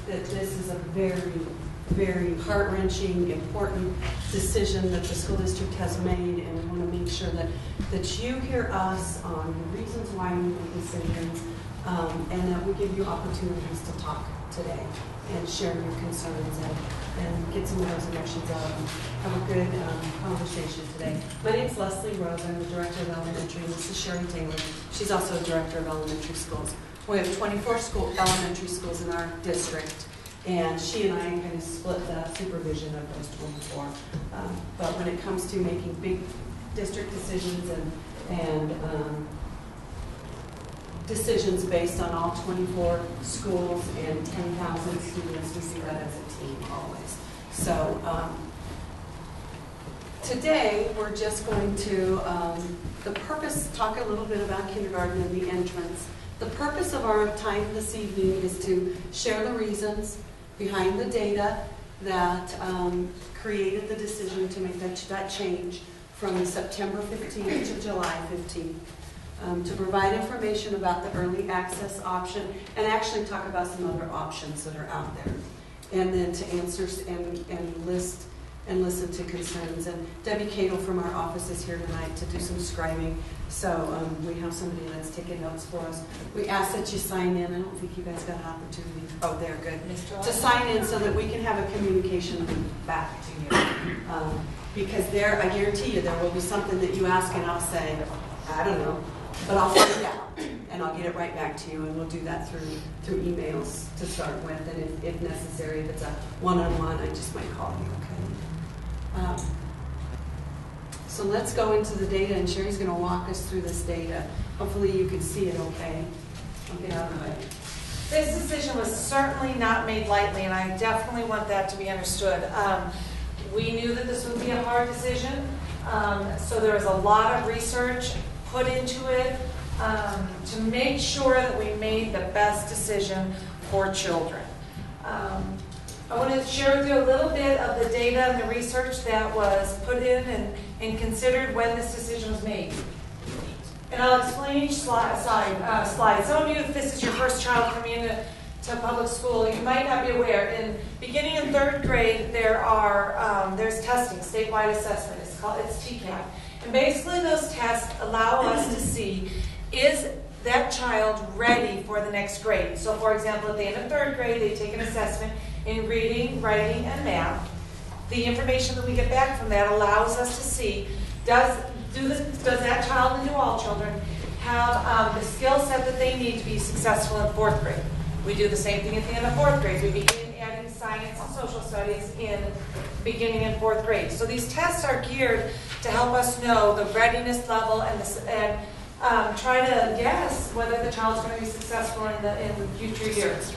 that this is a very, very heart-wrenching, important decision that the school district has made, and we want to make sure that you hear us on the reasons why we make decisions, and that we give you opportunities to talk today and share your concerns and get some of those emotions out and have a good conversation today. My name's Lesley Rose. I'm the Director of Elementary, and this is Sherry Taylor. She's also a Director of Elementary Schools. We have 24 elementary schools in our district, and she and I kind of split the supervision of those 24. But when it comes to making big district decisions and decisions based on all 24 schools and 10,000 students, we see that as a team always. So today we're just going to, talk a little bit about kindergarten and the entrance. The purpose of our time this evening is to share the reasons behind the data that created the decision to make that change from September 15th to July 15th. To provide information about the early access option and actually talk about some other options that are out there. And then to answer and listen to concerns. And Debbie Cato from our office is here tonight to do some scribing. So we have somebody that's taking notes for us. We ask that you sign in. I don't think you guys got an opportunity. Oh, they're good. To sign in so that we can have a communication back to you. Because I guarantee you, there will be something that you ask and I'll say, I don't know. But I'll find it out, and I'll get it right back to you, and we'll do that through emails to start with, and if necessary, if it's a one-on-one, I just might call you, okay? So let's go into the data, and Sherry's going to walk us through this data. Hopefully you can see it okay. I'll get out of the way. This decision was certainly not made lightly, and I definitely want that to be understood. We knew that this would be a hard decision, so there was a lot of research put into it to make sure that we made the best decision for children. I want to share with you a little bit of the data and the research that was put in and considered when this decision was made. And I'll explain each slide. Some of you, if this is your first child coming into public school, you might not be aware. Beginning in 3rd grade, there's testing, statewide assessment. It's TCAP. And basically those tests allow us to see, is that child ready for the next grade? So for example, at the end of 3rd grade, they take an assessment in reading, writing, and math. The information that we get back from that allows us to see, does that child, and do all children, have the skill set that they need to be successful in 4th grade? We do the same thing at the end of 4th grade. We begin adding science and social studies beginning in 4th grade. So these tests are geared to help us know the readiness level and try to guess whether the child's going to be successful in future years.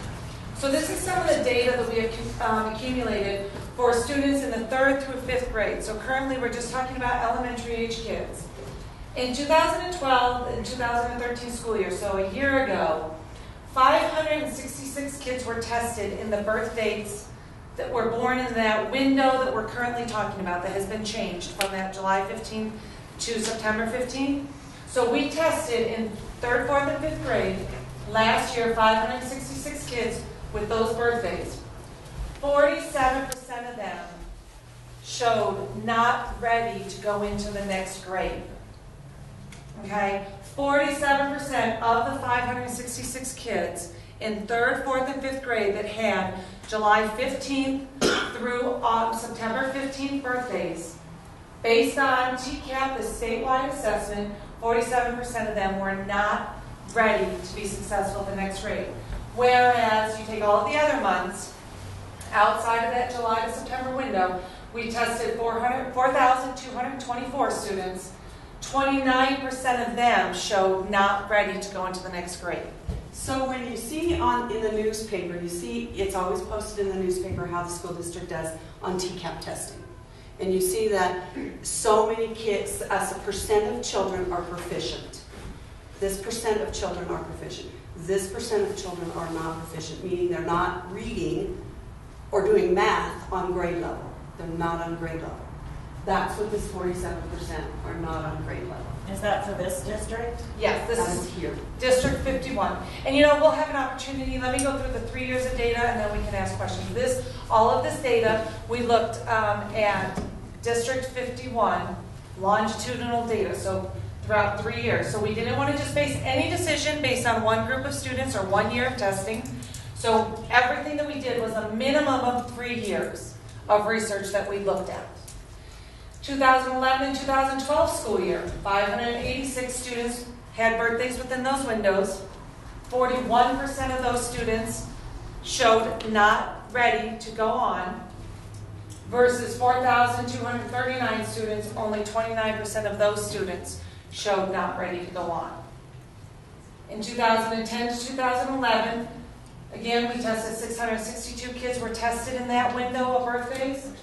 So this is some of the data that we have accumulated for students in the 3rd through 5th grade. So currently we're just talking about elementary age kids. In 2012 and 2013 school year, so a year ago, 566 kids were tested in the birth dates that were born in that window that we're currently talking about that has been changed from that July 15th to September 15th. So we tested in 3rd, 4th, and 5th grade last year 566 kids with those birthdays. 47% of them showed not ready to go into the next grade. Okay? 47% of the 566 kids in 3rd, 4th, and 5th grade that had July 15th through September 15th birthdays, based on TCAP, the statewide assessment, 47% of them were not ready to be successful in the next grade. Whereas you take all of the other months, outside of that July to September window, we tested 4,224 students. 29% of them showed not ready to go into the next grade. So when you see in the newspaper, you see it's always posted in the newspaper how the school district does on TCAP testing. And you see that so many kids, as a percent of children are proficient. This percent of children are proficient. This percent of children are not proficient, meaning they're not reading or doing math on grade level. They're not on grade level. That's what this 47% are not on grade level. Is that for this district? Yes, this That is is here. District 51. And you know, we'll have an opportunity, let me go through the 3 years of data and then we can ask questions. All of this data, we looked at District 51 longitudinal data, so throughout 3 years. So we didn't want to just base any decision based on one group of students or 1 year of testing. So everything that we did was a minimum of 3 years of research that we looked at. 2011 and 2012 school year, 586 students had birthdays within those windows. 41% of those students showed not ready to go on, versus 4,239 students, only 29% of those students showed not ready to go on. In 2010 to 2011, again, we tested 662 kids were tested in that window of birthdays.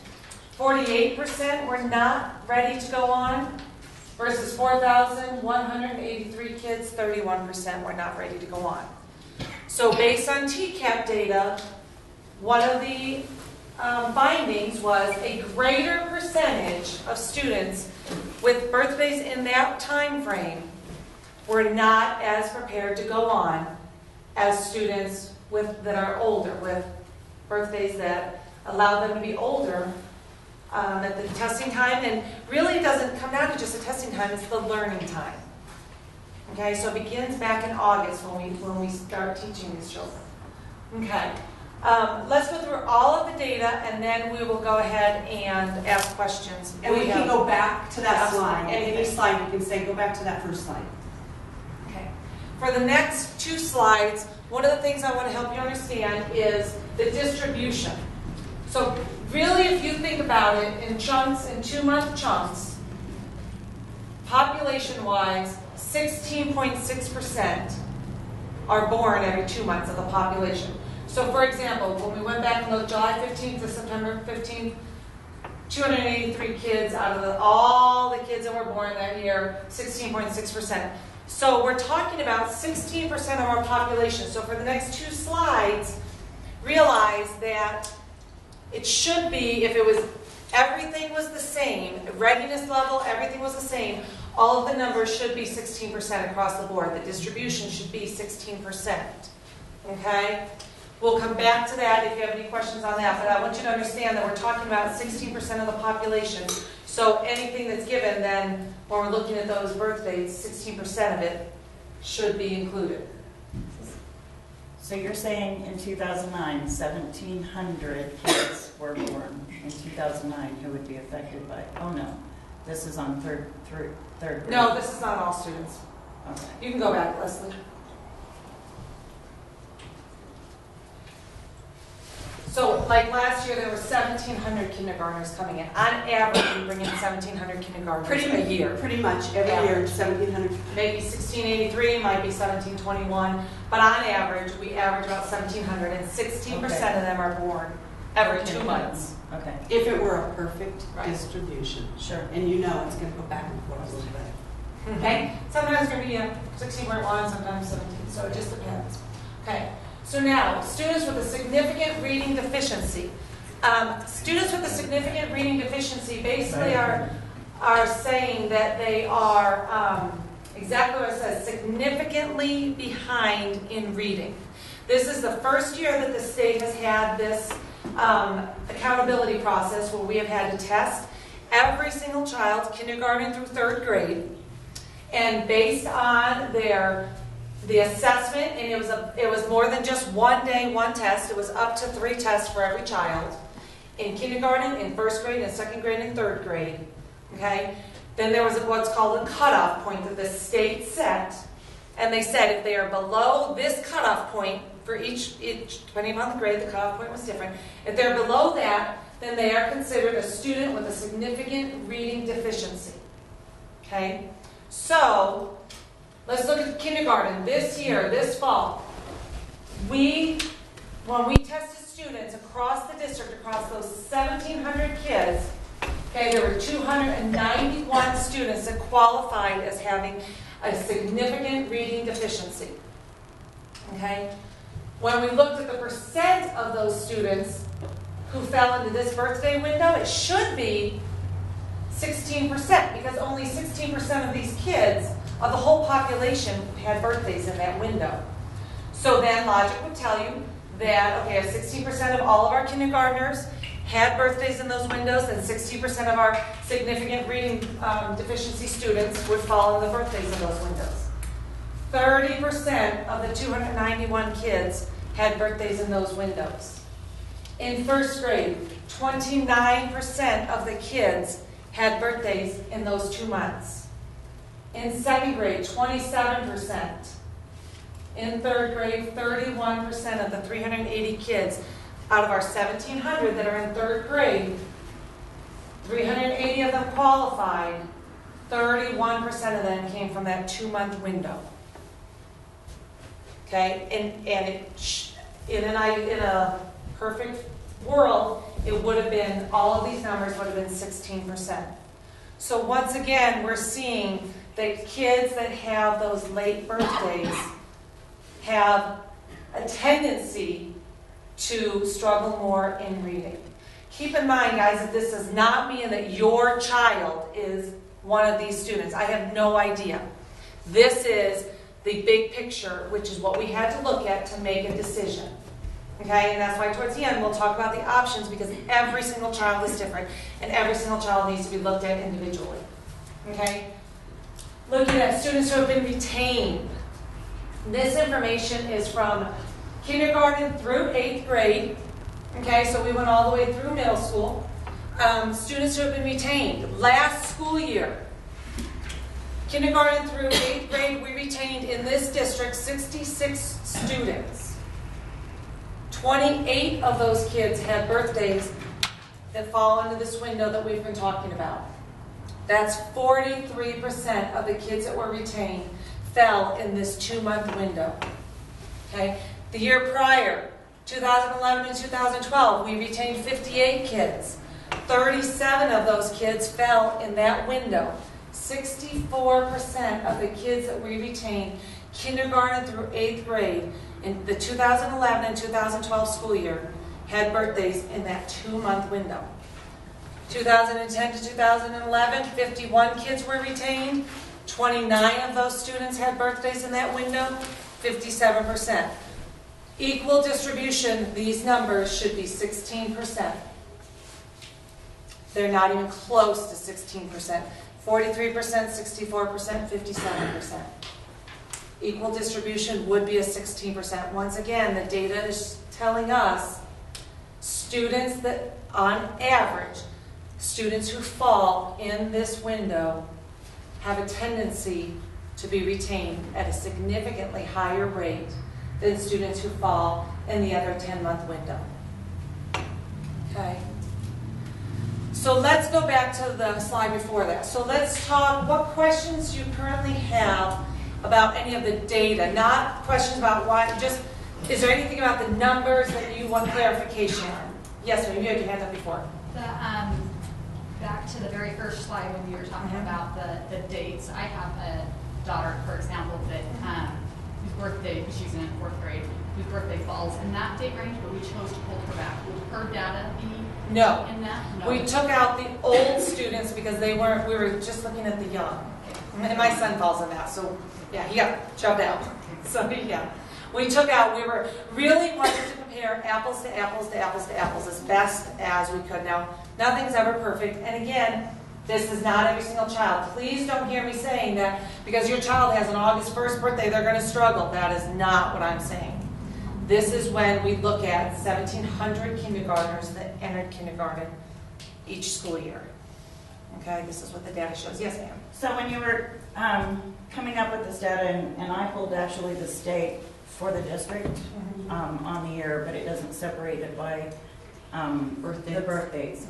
48% were not ready to go on, versus 4,183 kids, 31% were not ready to go on. So based on TCAP data, one of the findings was a greater percentage of students with birthdays in that time frame were not as prepared to go on as students that are older, with birthdays that allow them to be older at the testing time. And really it doesn't come down to just the testing time, it's the learning time. Okay, so it begins back in August when we start teaching these children. Okay, let's go through all of the data and then we will go ahead and ask questions. And we can go back to that slide. Anything. Any slide you can say, go back to that first slide. Okay. For the next 2 slides, one of the things I want to help you understand is the distribution. So really, if you think about it in chunks, in 2-month chunks, population-wise, 16.6% are born every 2 months of the population. So for example, when we went back and looked July 15th to September 15th, 283 kids out of all the kids that were born that year, 16.6%. So we're talking about 16% of our population. So for the next 2 slides, realize that it should be, if it was, everything was the same, readiness level, everything was the same, all of the numbers should be 16% across the board. The distribution should be 16%. Okay? We'll come back to that if you have any questions on that, but I want you to understand that we're talking about 16% of the population. So anything that's given, then when we're looking at those birthdays, 16% of it should be included. So you're saying in 2009, 1,700 kids were born in 2009 who would be affected by, oh no, this is on third grade. No, this is not all students. Okay. You can go back, Lesley. So, like last year, there were 1,700 kindergartners coming in. On average, we bring in 1,700 kindergartners a year. Pretty much every year, 1,700. Maybe 1,683, might be 1,721, but on average, we average about 1,700, and 16% of them are born every 2 months. Okay. If it were a perfect Right. distribution. Sure. And you know it's going to go back and forth a little bit. Okay? Sometimes it's going to be 16.1, sometimes 17, so it just depends. Okay. So now, students with a significant reading deficiency. Students with a significant reading deficiency basically are saying that they are, exactly what it says, significantly behind in reading. This is the first year that the state has had this accountability process where we have had to test every single child, kindergarten through 3rd grade, and based on the assessment, and it was more than just 1 day, 1 test. It was up to 3 tests for every child. In kindergarten, in 1st grade, in 2nd grade, and 3rd grade. Okay? Then there was what's called a cutoff point that the state set. And they said if they are below this cutoff point, for each depending upon the grade, the cutoff point was different. If they're below that, then they are considered a student with a significant reading deficiency. Okay? So, let's look at kindergarten this year, this fall. When we tested students across the district, across those 1,700 kids, okay, there were 291 students that qualified as having a significant reading deficiency. Okay? When we looked at the percent of those students who fell into this birthday window, it should be 16%, because only 16% of these kids, of the whole population, had birthdays in that window. So then logic would tell you that, okay, if 16% of all of our kindergartners had birthdays in those windows, then 60% of our significant reading deficiency students would fall in the birthdays in those windows. 30% of the 291 kids had birthdays in those windows. In first grade, 29% of the kids had birthdays in those 2 months. In second grade, 27%. In third grade, 31% of the 380 kids out of our 1,700 that are in third grade, 380 of them qualified, 31% of them came from that 2-month window. Okay, in a perfect world, it would have been, all of these numbers would have been 16%. So once again, we're seeing that kids that have those late birthdays have a tendency to struggle more in reading. Keep in mind, guys, that this does not mean that your child is one of these students. I have no idea. This is the big picture, which is what we had to look at to make a decision. Okay, and that's why towards the end we'll talk about the options, because every single child is different and every single child needs to be looked at individually. Okay? Looking at students who have been retained. This information is from kindergarten through 8th grade. Okay, so we went all the way through middle school. Students who have been retained. Last school year, kindergarten through 8th grade, we retained in this district 66 students. 28 of those kids had birthdays that fall into this window that we've been talking about. That's 43% of the kids that were retained fell in this 2-month window. Okay? The year prior, 2011 and 2012, we retained 58 kids. 37 of those kids fell in that window. 64% of the kids that we retained kindergarten through 8th grade in the 2011 and 2012 school year had birthdays in that 2-month window. 2010 to 2011, 51 kids were retained. 29 of those students had birthdays in that window, 57%. Equal distribution, these numbers should be 16%. They're not even close to 16%. 43%, 64%, 57%. Equal distribution would be a 16%. Once again, the data is telling us students that, on average, students who fall in this window have a tendency to be retained at a significantly higher rate than students who fall in the other 10-month window. Okay? So let's go back to the slide before that. So let's talk what questions you currently have about any of the data. Not questions about why, just, is there anything about the numbers that you want clarification on? Yes, you had your hand up before. Back to the very first slide when you were talking about the dates. I have a daughter, for example, that whose birthday, she's in 4th grade, whose birthday falls in that date range, but we chose to pull her back. Would her data be in that? No. We took out the old students because they weren't, we were just looking at the young. And my son falls in that, so yeah, he got shoved out. So yeah, we took out, we were really wanting to compare apples to apples to apples to apples as best as we could. Now, nothing's ever perfect, and again, this is not every single child. Please don't hear me saying that because your child has an August 1st birthday, they're going to struggle. That is not what I'm saying. This is when we look at 1,700 kindergartners that entered kindergarten each school year. Okay, this is what the data shows. Yes, ma'am. So when you were coming up with this data, and I pulled actually the state for the district on the year, but it doesn't separate it by the birth dates.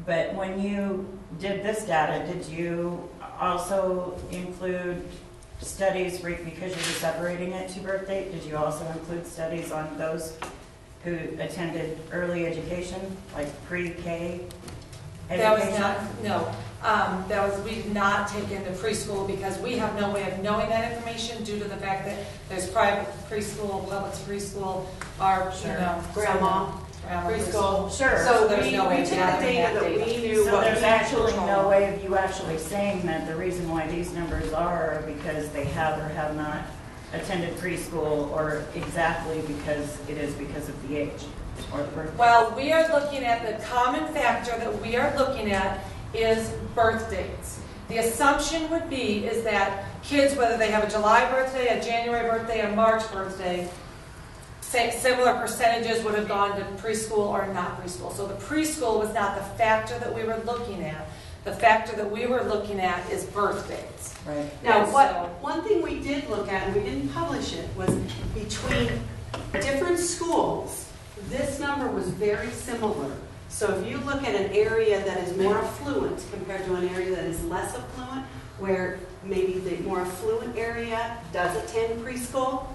But when you did this data, did you also include studies, because you were separating it to birth date, did you also include studies on those who attended early education, like pre-K education? That was not, no. We did not take into preschool because we have no way of knowing that information due to the fact that there's private preschool, public preschool, our, grandma. preschool. Sure. So there's no way we of took the gathering data that that data. we knew So what there's we had actually control. no way of you actually saying that the reason why these numbers are because they have or have not attended preschool, or exactly because it is because of the age or the birth. Well, we are looking at the common factor that we are looking at is birth dates. The assumption would be is that kids, whether they have a July birthday, a January birthday, a March birthday, similar percentages would have gone to preschool or not preschool. So the preschool was not the factor that we were looking at. The factor that we were looking at is birth dates. Right. Now, And what so- one thing we did look at, and we didn't publish it, was between different schools, this number was very similar. So if you look at an area that is more affluent compared to an area that is less affluent, where maybe the more affluent area does attend preschool,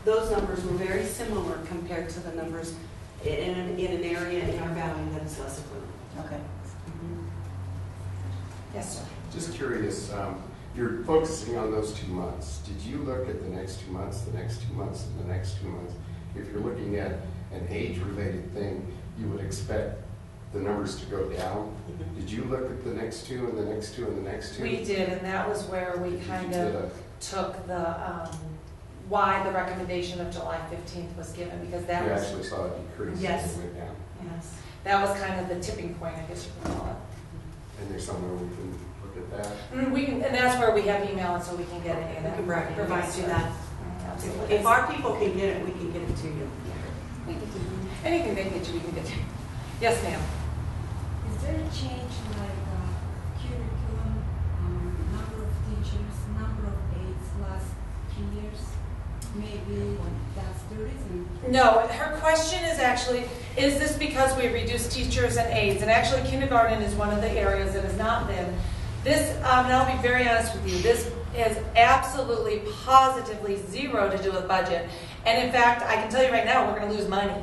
those numbers were very similar compared to the numbers in an area in our valley that is less affluent. Okay. Yes, sir. Just curious, you're focusing on those 2 months. Did you look at the next 2 months, the next 2 months, and the next 2 months? If you're looking at an age-related thing, you would expect the numbers to go down. Did you look at the next two and the next two and the next two? We did, and that was where we kind Did of took the, why the recommendation of July 15th was given, because that You was, actually saw a decrease Yes. and it went down. yes, that was kind of the tipping point, I guess you could call it. And there's somewhere we can look at that. We can, and that's where we have email, and so we can get any of We that. can provide you that. Absolutely. If our people can get it, we can get it to you. Anything they can get you, we can get you. Yes, ma'am. Is there a change like curriculum, number of teachers, number of aides last 2 years? Maybe that's the reason. No, her question is actually, is this because we reduced teachers and aides? And actually kindergarten is one of the areas that has not been. This, and I'll be very honest with you, this is absolutely, positively zero to do with budget. And in fact, I can tell you right now, we're going to lose money.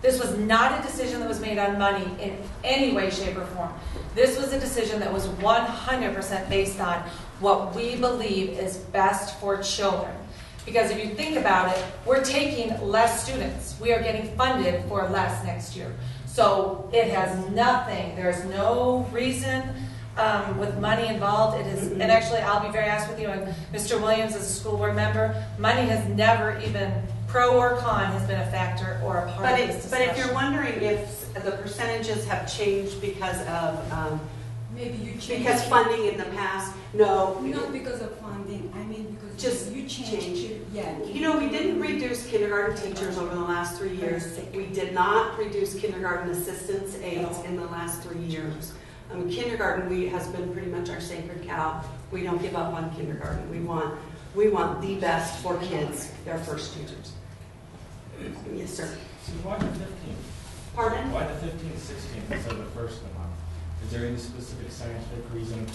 This was not a decision that was made on money in any way, shape, or form. This was a decision that was 100% based on what we believe is best for children. Because if you think about it, we're taking less students. We are getting funded for less next year. So it has nothing, there's no reason with money involved. It is, and actually I'll be very honest with you, and Mr. Williams as a school board member, money has never even, pro or con, has been a factor or a part of this discussion. But if you're wondering if the percentages have changed because of Maybe you changed. because funding in the past, no. Not because of funding, I mean because Just you changed change. it. Yeah. You know, we didn't reduce kindergarten teachers over the last 3 years. We did not reduce kindergarten assistants, aides in the last 3 years. Kindergarten has been pretty much our sacred cow. We don't give up on kindergarten. We want the best for kids, their first teachers. Yes, sir. So why the 15th? Pardon? Why the 15th, 16th instead of the first of the month? Is there any specific scientific reason?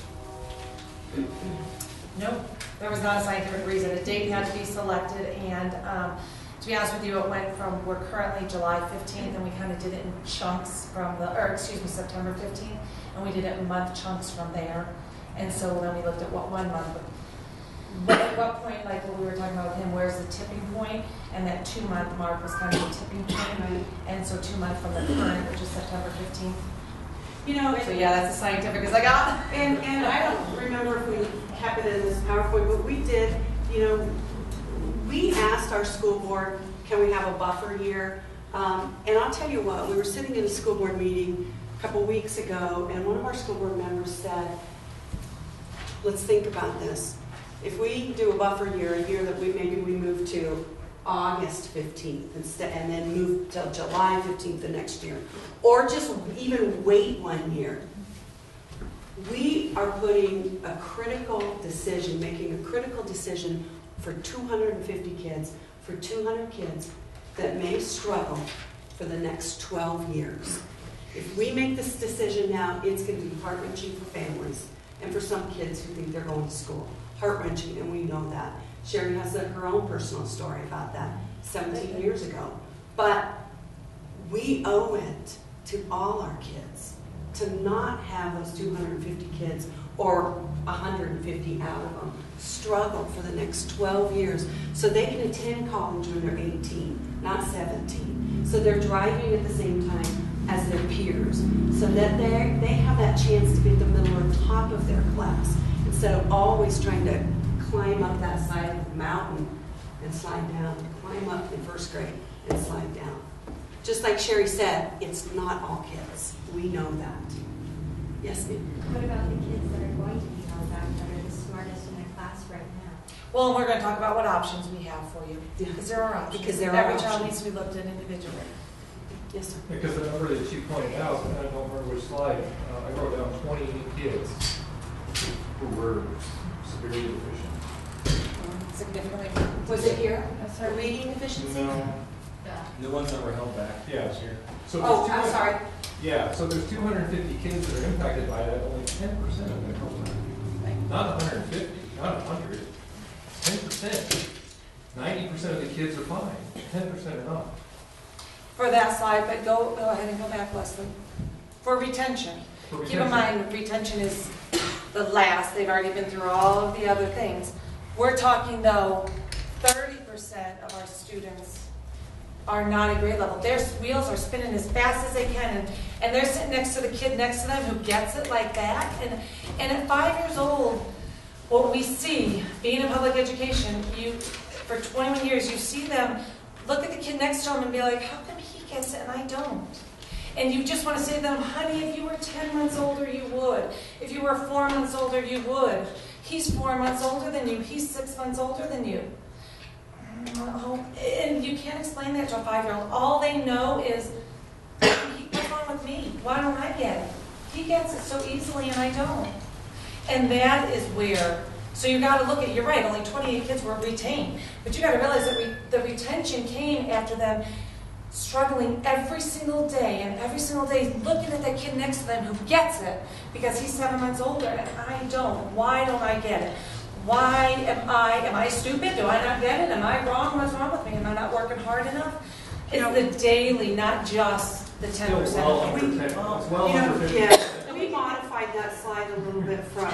Nope, there was not a scientific reason. A date had to be selected, and to be honest with you, it went from, we're currently July 15th, and we kind of did it in chunks from September 15th, and we did it in month chunks from there. And so then we looked at what 1 month, but at what point, like what we were talking about with him, where's the tipping point? And that 2 month mark was kind of the tipping point. And so 2 months from the current, which is September 15th. You know, So yeah, that's as scientific as I got. And I don't remember if we kept it in this PowerPoint, but we did, we asked our school board, can we have a buffer year? And I'll tell you what, we were sitting in a school board meeting a couple weeks ago, and one of our school board members said, let's think about this. If we do a buffer year, a year that maybe we move to August 15th instead, and then move till July 15th the next year, or just even wait 1 year. We are putting a critical decision, making a critical decision for 250 kids, for 200 kids that may struggle for the next 12 years. If we make this decision now, it's going to be heart-wrenching for families and for some kids who think they're going to school. Heart-wrenching, and we know that. Sherry has her own personal story about that 17 years ago. But we owe it to all our kids to not have those 250 kids, or 150 out of them, struggle for the next 12 years so they can attend college when they're 18, not 17. So they're driving at the same time as their peers, so that they have that chance to be at the middle or top of their class, instead of always trying to climb up that side of the mountain and slide down, climb up in first grade and slide down. Just like Sherry said, it's not all kids. We know that. Yes, ma'am? What about the kids that are going to be held back, that are the smartest in their class right now? Well, we're going to talk about what options we have for you. Yeah. Because there are options. Because there are Every child options. needs to be looked at individually. Yes, sir. Because the number that you pointed out, and I don't remember which slide, I wrote down 20 kids who were severely deficient. Significantly. Was it here? A reading deficiency? No. Yeah. The ones that were held back. Yeah, it's here. So Oh, there's I'm 200 sorry. Yeah, so there's 250 kids that are impacted by that, only 10% of them are held back. Not 150, not 100, 10%. 90% of the kids are fine, 10% are not. For that slide, but go ahead and go back, Lesley. For retention. For Keep in mind, retention is the last. They've already been through all of the other things. We're talking, though, 30% of our students are not at grade level. Their wheels are spinning as fast as they can, and they're sitting next to the kid next to them who gets it like that. And at 5 years old, what we see, being in public education, for 21 years, you see them look at the kid next to them and be like, how come he gets it and I don't? And you just want to say to them, honey, if you were 10 months older, you would. If you were 4 months older, you would. He's 4 months older than you. He's 6 months older than you. Oh, and you can't explain that to a 5-year-old. All they know is, what's wrong with me? Why don't I get it? He gets it so easily and I don't. And that is where, so you got to look at, you're right, only 28 kids were retained. But you got to realize that the retention came after them struggling every single day, and every single day looking at that kid next to them who gets it because he's 7 months older and I don't. Why don't I get it? Why am I stupid? Do I not get it? Am I wrong? What's wrong with me? Am I not working hard enough? It's the daily, not just the 10%. Well under 10, it's well under 50. Yeah, we modified that slide a little bit from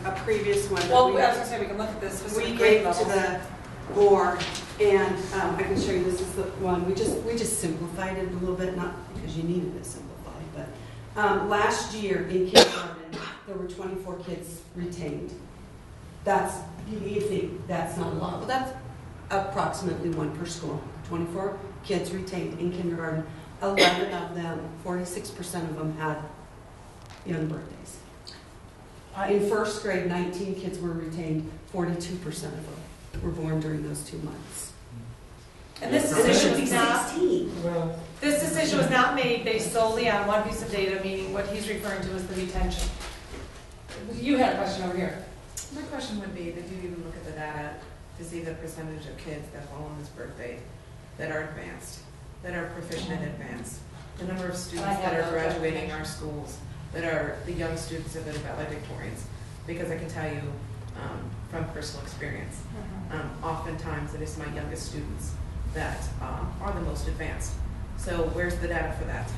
a previous one. Well, I was going to say we can look at this We specific grade gave to levels. the board, and I can show you, this is the one, we just simplified it a little bit, not because you needed it simplified, but last year in kindergarten, there were 24 kids retained. You think that's not a lot, but that's approximately one per school. 24 kids retained in kindergarten. 11 of them, 46% of them had young birthdays. In first grade, 19 kids were retained. 42% of them were born during those 2 months. And this decision was not 16. Well, This decision was not made based solely on one piece of data, meaning what he's referring to as the retention. You had a question over here. My question would be, did you even look at the data to see the percentage of kids that fall on this birthday that are advanced, that are proficient in advanced? The number of students that are graduating our schools, that are the young students that are valedictorians? Because I can tell you from personal experience, oftentimes it is my youngest students that are the most advanced. So where's the data for that?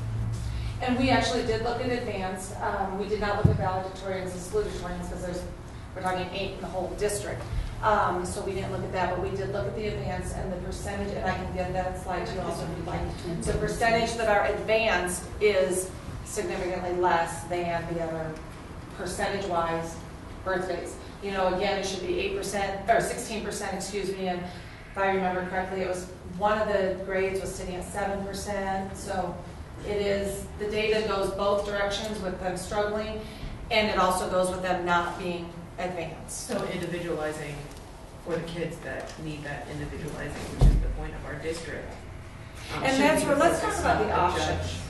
And we actually did look at advanced. We did not look at valedictorians and salutatorians because we're talking 8 in the whole district. So we didn't look at that, but we did look at the advanced and the percentage, and I can get that slide to you also if you'd like. The percentage that are advanced is significantly less than the other percentage-wise birthdays. You know, again, it should be 8% or 16%, excuse me, and if I remember correctly, it was one of the grades was sitting at 7%. So it is, the data goes both directions with them struggling, and it also goes with them not being advanced. So individualizing for the kids that need that individualizing, which is the point of our district. And should that's be where, the let's focus, talk about the not options. judge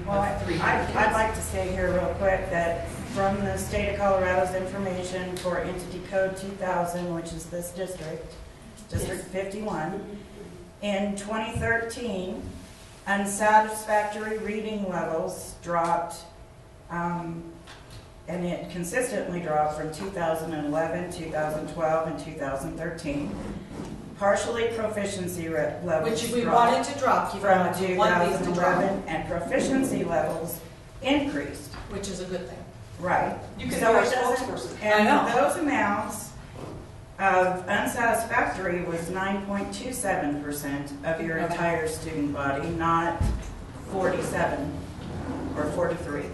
Well, of 300 I'd kids. like to say here real quick that from the state of Colorado's information for Entity Code 2000, which is this district, District 51, in 2013, unsatisfactory reading levels dropped, and it consistently dropped from 2011, 2012, and 2013. Partially proficiency levels Which we dropped wanted to drop, keep in from mind, we want these to drop, 2011, and proficiency levels increased. which is a good thing. Right. You could So be our it doesn't- spokesperson. And I know. those amounts of unsatisfactory was 9.27% of your Okay. entire student body, not 47 or 43.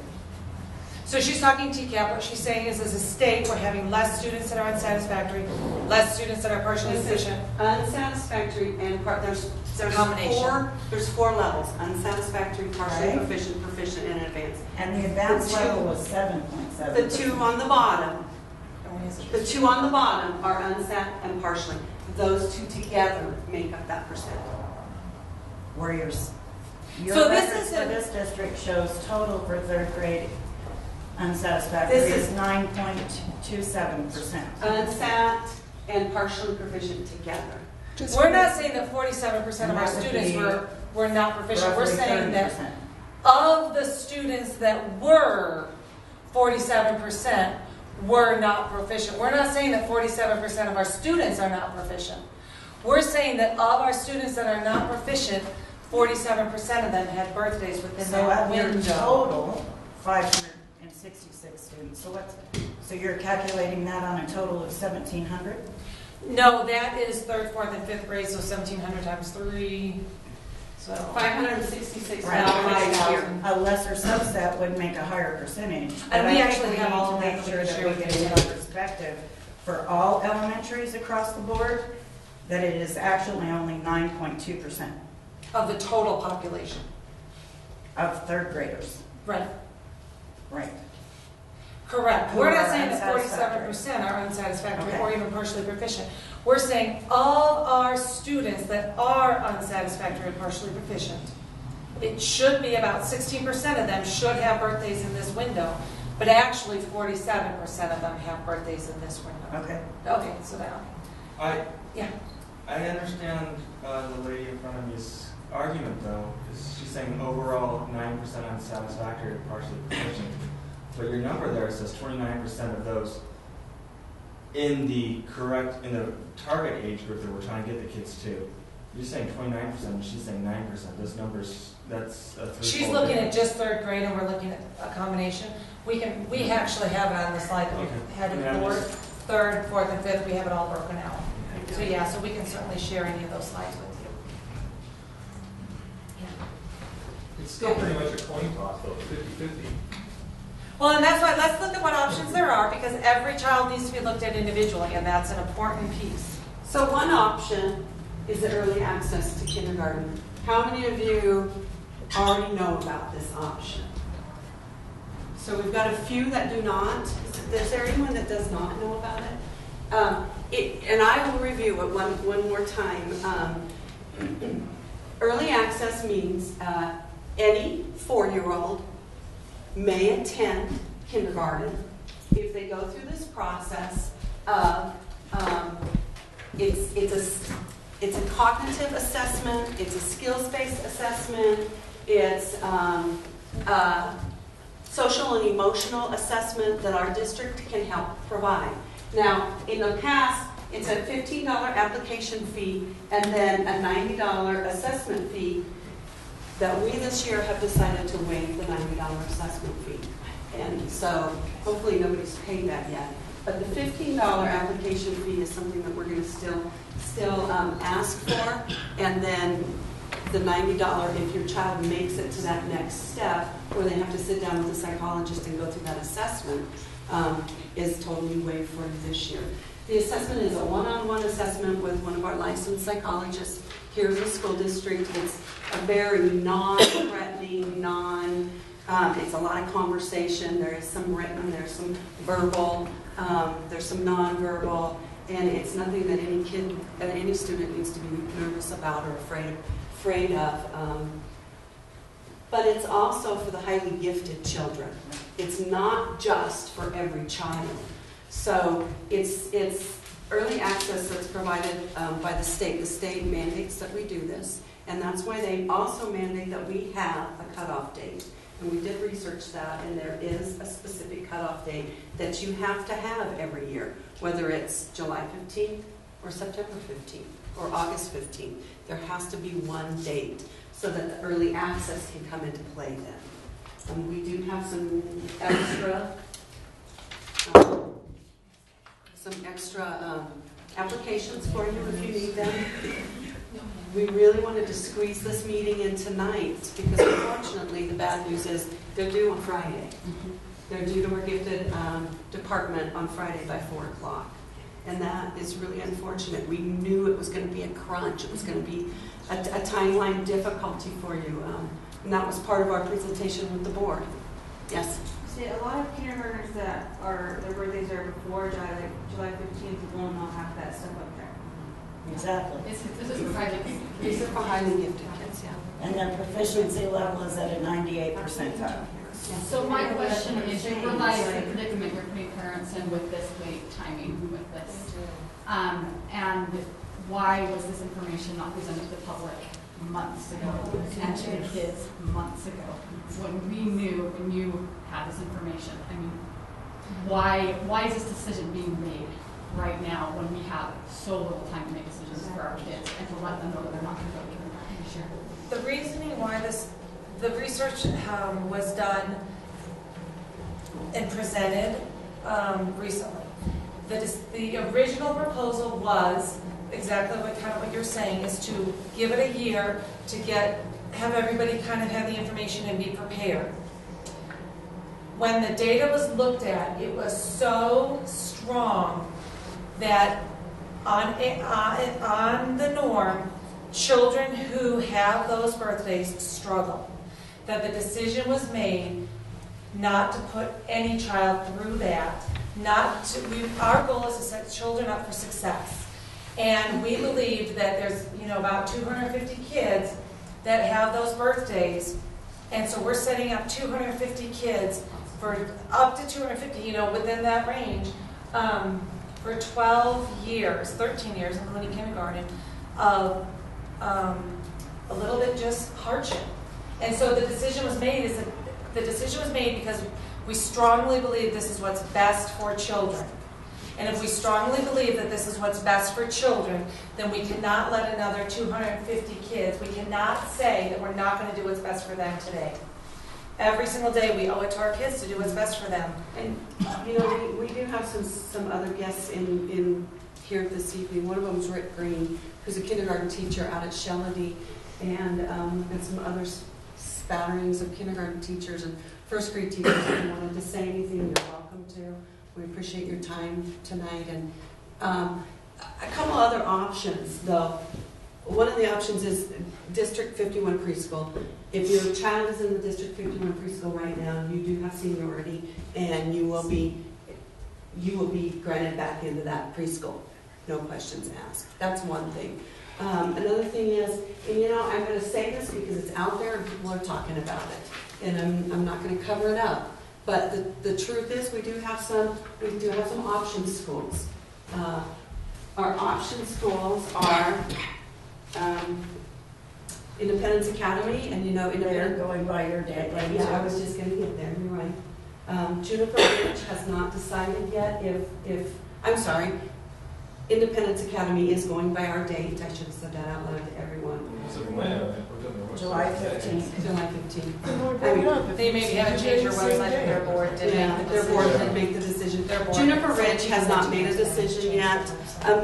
So she's talking TCAP, what she's saying is as a state, we're having less students that are unsatisfactory, less students that are partially This is deficient. unsatisfactory and there's Combination. there's four levels: unsatisfactory, partially Right. proficient, proficient, and advanced. And the advanced The two- level was 7.7%. The two on the bottom, And the two on the bottom are unsat and partially. Those two together make up that percent. Where your So this records is for a- this district shows total for third grade unsatisfactory This is 9.27%. Unsat and partially proficient together. We're not saying that 47% of our And that would students be were not proficient. We're Roughly saying that 30%. of the students that were 47% were not proficient. We're not saying that 47% of our students are not proficient. We're saying that of our students that are not proficient, 47% of them had birthdays within So that out of your window. total, 566 students. So you're calculating that on a total of 1,700? No, that is third, fourth, and fifth grade, so 1,700 times 3. So 566 Right. dollars. A lesser subset would make a higher percentage. But And we I think actually we have need all to of make that sure that share we with get you. a perspective for all elementaries across the board, that it is actually only 9.2% of the total population. of third graders. Right. Right. Correct. Who We're not are saying that unsatisfactory. 47% are unsatisfactory Okay. or even partially proficient. We're saying of our students that are unsatisfactory or partially proficient, it should be about 16% of them should have birthdays in this window, but actually 47% of them have birthdays in this window. Okay. Okay, so now, yeah. I understand the lady in front of me's argument, though, because she's saying overall 9% unsatisfactory or partially proficient. But your number there says 29% of those in the target age group that we're trying to get the kids to. You're saying 29%, and she's saying 9%. Those numbers, that's a threefold She's looking at difference. just third grade and we're looking at a combination. We actually have it on the slide that we Okay. had in Yeah, the I'm board. just- Third, fourth, and fifth, we have it all broken out. So yeah, so we can certainly share any of those slides with you. It's still pretty much a coin toss though, 50-50. Well, and that's why, let's look at what options there are, because every child needs to be looked at individually, and that's an important piece. So one option is the early access to kindergarten. How many of you already know about this option? So we've got a few that do not. Is there anyone that does not know about it? And I will review it one more time. Early access means any 4-year-old may attend kindergarten if they go through this process of it's a cognitive assessment, it's a skills-based assessment, it's social and emotional assessment that our district can help provide. Now, in the past, it's a $15 application fee and then a $90 assessment fee that we this year have decided to waive the $90 assessment fee. And so hopefully nobody's paid that yet. But the $15 application fee is something that we're going to still ask for. And then the $90, if your child makes it to that next step, where they have to sit down with a psychologist and go through that assessment, is totally waived for you this year. The assessment is a one-on-one assessment with one of our licensed psychologists here in the school district. It's a very non-threatening, it's a lot of conversation. There is some written, there's some verbal, there's some nonverbal, and it's nothing that any kid, any student needs to be nervous about or afraid of. But it's also for the highly gifted children. It's not just for every child. So it's early access that's provided by the state. The state mandates that we do this, and that's why they also mandate that we have a cutoff date. And we did research that, and there is a specific cutoff date that you have to have every year, whether it's July 15th or September 15th or August 15th. There has to be one date so that the early access can come into play then. And we do have some extra applications for you if you need them. We really wanted to squeeze this meeting in tonight because unfortunately the bad news is they're due on Friday. They're due to our gifted department on Friday by 4 o'clock. And that is really unfortunate. We knew it was going to be a crunch. It was going to be a timeline difficulty for you. And that was part of our presentation with the board. Yes? See, a lot of kindergartners that are, their birthdays are before July 15th will not have that stuff up there. Exactly. This is for private kids. These are for highly gifted kids, yeah. And their proficiency level is at a 98 percentile. So my question is, you realize the predicament you're putting parents in with this late timing with this. And why was this information not presented to the public months ago and to the kids months ago? When we knew, when you had this information, I mean, why is this decision being made right now when we have so little time to make decisions for our kids and to let them know that they're not going to go to kindergarten this year? The reasoning why the research was done and presented recently. The original proposal was exactly what you're saying, is to give it a year to have everybody kind of have the information and be prepared. When the data was looked at, it was so strong that on the norm, children who have those birthdays struggle. That the decision was made not to put any child through that. Our goal is to set children up for success. And we believe that there's about 250 kids that have those birthdays. And so we're setting up 250 kids for up to 250, within that range, for 12 years, 13 years, including kindergarten, of a little bit just hardship. And so the decision was made because we strongly believe this is what's best for children. And if we strongly believe that this is what's best for children, then we cannot let another 250 kids, we cannot say that we're not going to do what's best for them today. Every single day we owe it to our kids to do what's best for them. And we do have some other guests in here this evening. One of them is Rick Green, who's a kindergarten teacher out at Shellady, and some other spatterings of kindergarten teachers and first grade teachers. If you wanted to say anything, you're welcome to. We appreciate your time tonight. And a couple other options, though. One of the options is District 51 preschool. If your child is in the District 51 preschool right now, you do have seniority, and you will be granted back into that preschool. No questions asked. That's one thing. Another thing is, and I'm going to say this because it's out there and people are talking about it, and I'm not going to cover it up. But the truth is, we do have some option schools. Our option schools are Independence Academy, and They're going by your dad. Yeah, I was just going to get there. You're right. Juniper Ridge has not decided yet if I'm sorry. Independence Academy is going by our date. I should have said that out loud to everyone. July 15th. July 15th. They maybe haven't changed their website, but their board did make the their decision. board did make the decision. Juniper Ridge has not made a decision yet.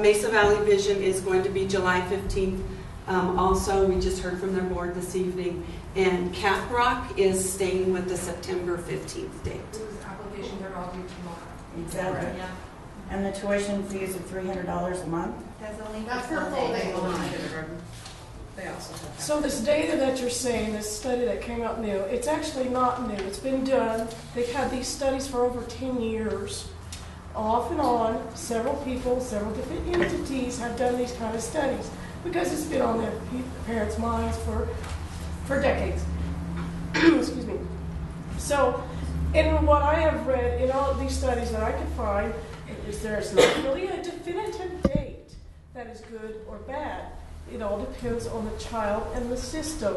Mesa Valley Vision is going to be July 15th. Also, we just heard from their board this evening. And Caprock is staying with the September 15th date. Applications are all due tomorrow. Exactly. Yeah. And the tuition fees are $300 a month? That's for full day. Kindergarten. They also have that. So this data that you're saying, this study that came out new, it's actually not new. It's been done. They've had these studies for over 10 years. Off and on, several people, several different entities have done these kind of studies because it's been on their parents' minds for decades. Excuse me. So, in what I have read in all of these studies that I could find, is there's not really a definitive date that is good or bad. It all depends on the child and the system.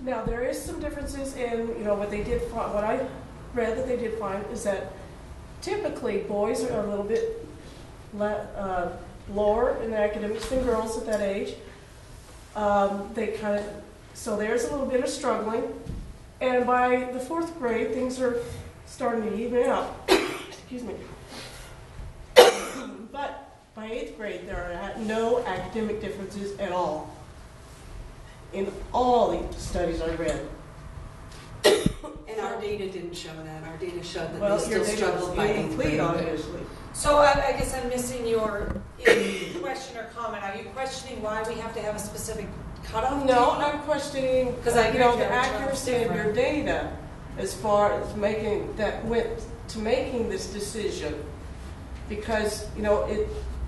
Now, there is some differences in, what they did find. What I read that they did find is that typically boys are a little bit lower in the academics than girls at that age. So there's a little bit of struggling. And by the 4th grade, things are starting to even out. Excuse me. But by my 8th grade, there are no academic differences at all. In all the studies I read. And our data didn't show that. Our data showed that Well, they your still data struggled was by 8th incomplete, grade. obviously. So I guess I'm missing your question or comment. Are you questioning why we have to have a specific cutoff? No, I'm questioning, 'Cause I agree the with you, accuracy of your data as far as making this decision. Because,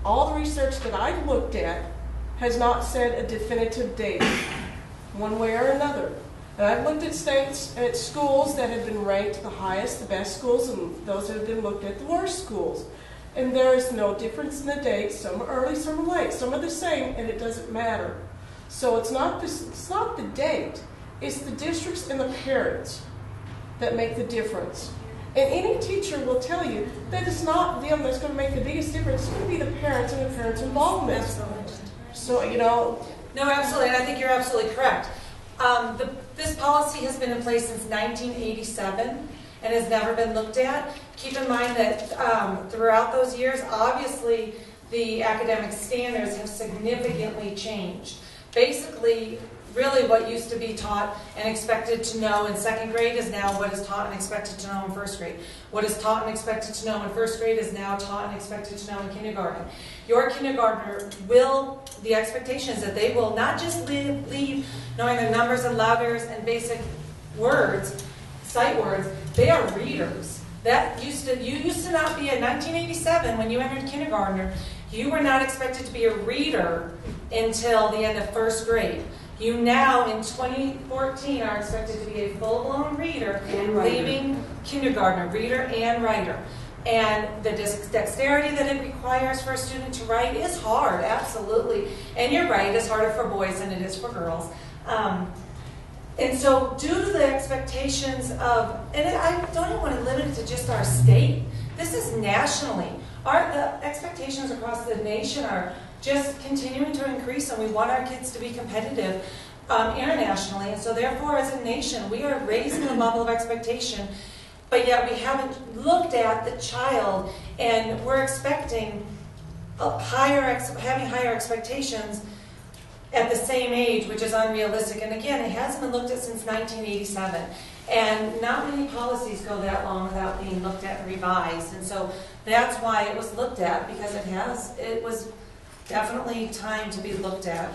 all the research that I've looked at has not said a definitive date, one way or another. And I've looked at states and at schools that have been ranked the highest, the best schools, and those that have been looked at the worst schools. And there is no difference in the dates. Some are early, some are late. Some are the same, and it doesn't matter. So it's not the date. It's the districts and the parents that make the difference. And any teacher will tell you that it's not them that's going to make the biggest difference. It's going to be the parents and the parents' involvement. Absolutely. So, No, absolutely, and I think you're absolutely correct. This policy has been in place since 1987 and has never been looked at. Keep in mind that throughout those years, obviously, the academic standards have significantly changed. Basically, really what used to be taught and expected to know in 2nd grade is now what is taught and expected to know in 1st grade. What is taught and expected to know in 1st grade is now taught and expected to know in kindergarten. Your kindergartner the expectation is that they will not just leave knowing the numbers and letters and basic words, sight words, they are readers. You used to not be in 1987 when you entered kindergartner, you were not expected to be a reader until the end of 1st grade. You now, in 2014, are expected to be a full-blown reader, leaving kindergartner, reader and writer. And the dexterity that it requires for a student to write is hard, absolutely. And you're right, it's harder for boys than it is for girls. And so due to the expectations of, and I don't even want to limit it to just our state, this is nationally. The expectations across the nation are just continuing to increase, and we want our kids to be competitive internationally. And so therefore, as a nation, we are raising the level of expectation, but yet we haven't looked at the child, and we're expecting having higher expectations at the same age, which is unrealistic. And again, it hasn't been looked at since 1987. And not many policies go that long without being looked at and revised. And so that's why it was looked at, because it was definitely time to be looked at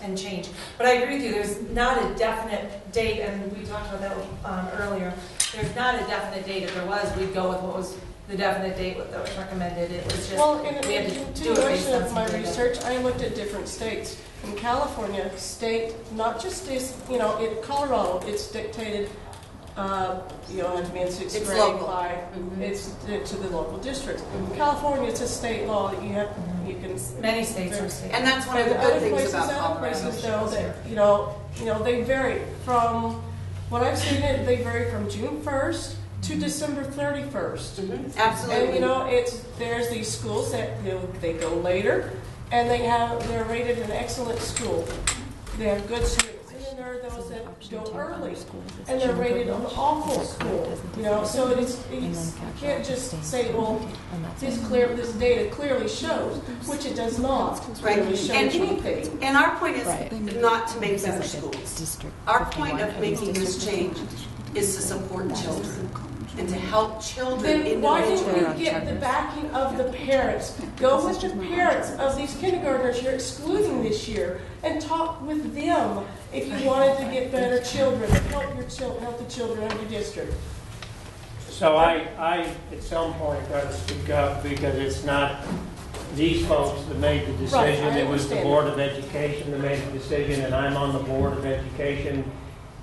and change. But I agree with you, there's not a definite date, and we talked about that earlier. There's not a definite date. If there was, we'd go with what was the definite date that was recommended. It was just, we had to do it based continuation on of my some data. research, I looked at different states. In California, state, not just this, in Colorado, it's dictated, you don't have to be in 6th It's grade local. by, it's to the local districts. California, it's a state law that you can. Many states are state. And that's one of the Other good things places, about other Colorado. places, though, that, they vary from, when I've seen it, they vary from June 1st to December 31st. Absolutely. And there's these schools that they go later, and they're rated an excellent school. They have good students, and then there are those that go early, and they're rated an awful school. So you can't just say, well, this data clearly shows, which it does not clearly show anything. And our point is not to make better schools. Our point of making this change is to support children and to help children Then why individually. didn't we get the backing of the parents? Go with the parents of these kindergartners you're excluding this year and talk with them if you wanted to get better children, help the children of your district. So I at some point got to speak up, because it's not these folks that made the decision. Right, I it was the understand. Board of Education that made the decision, and I'm on the Board of Education.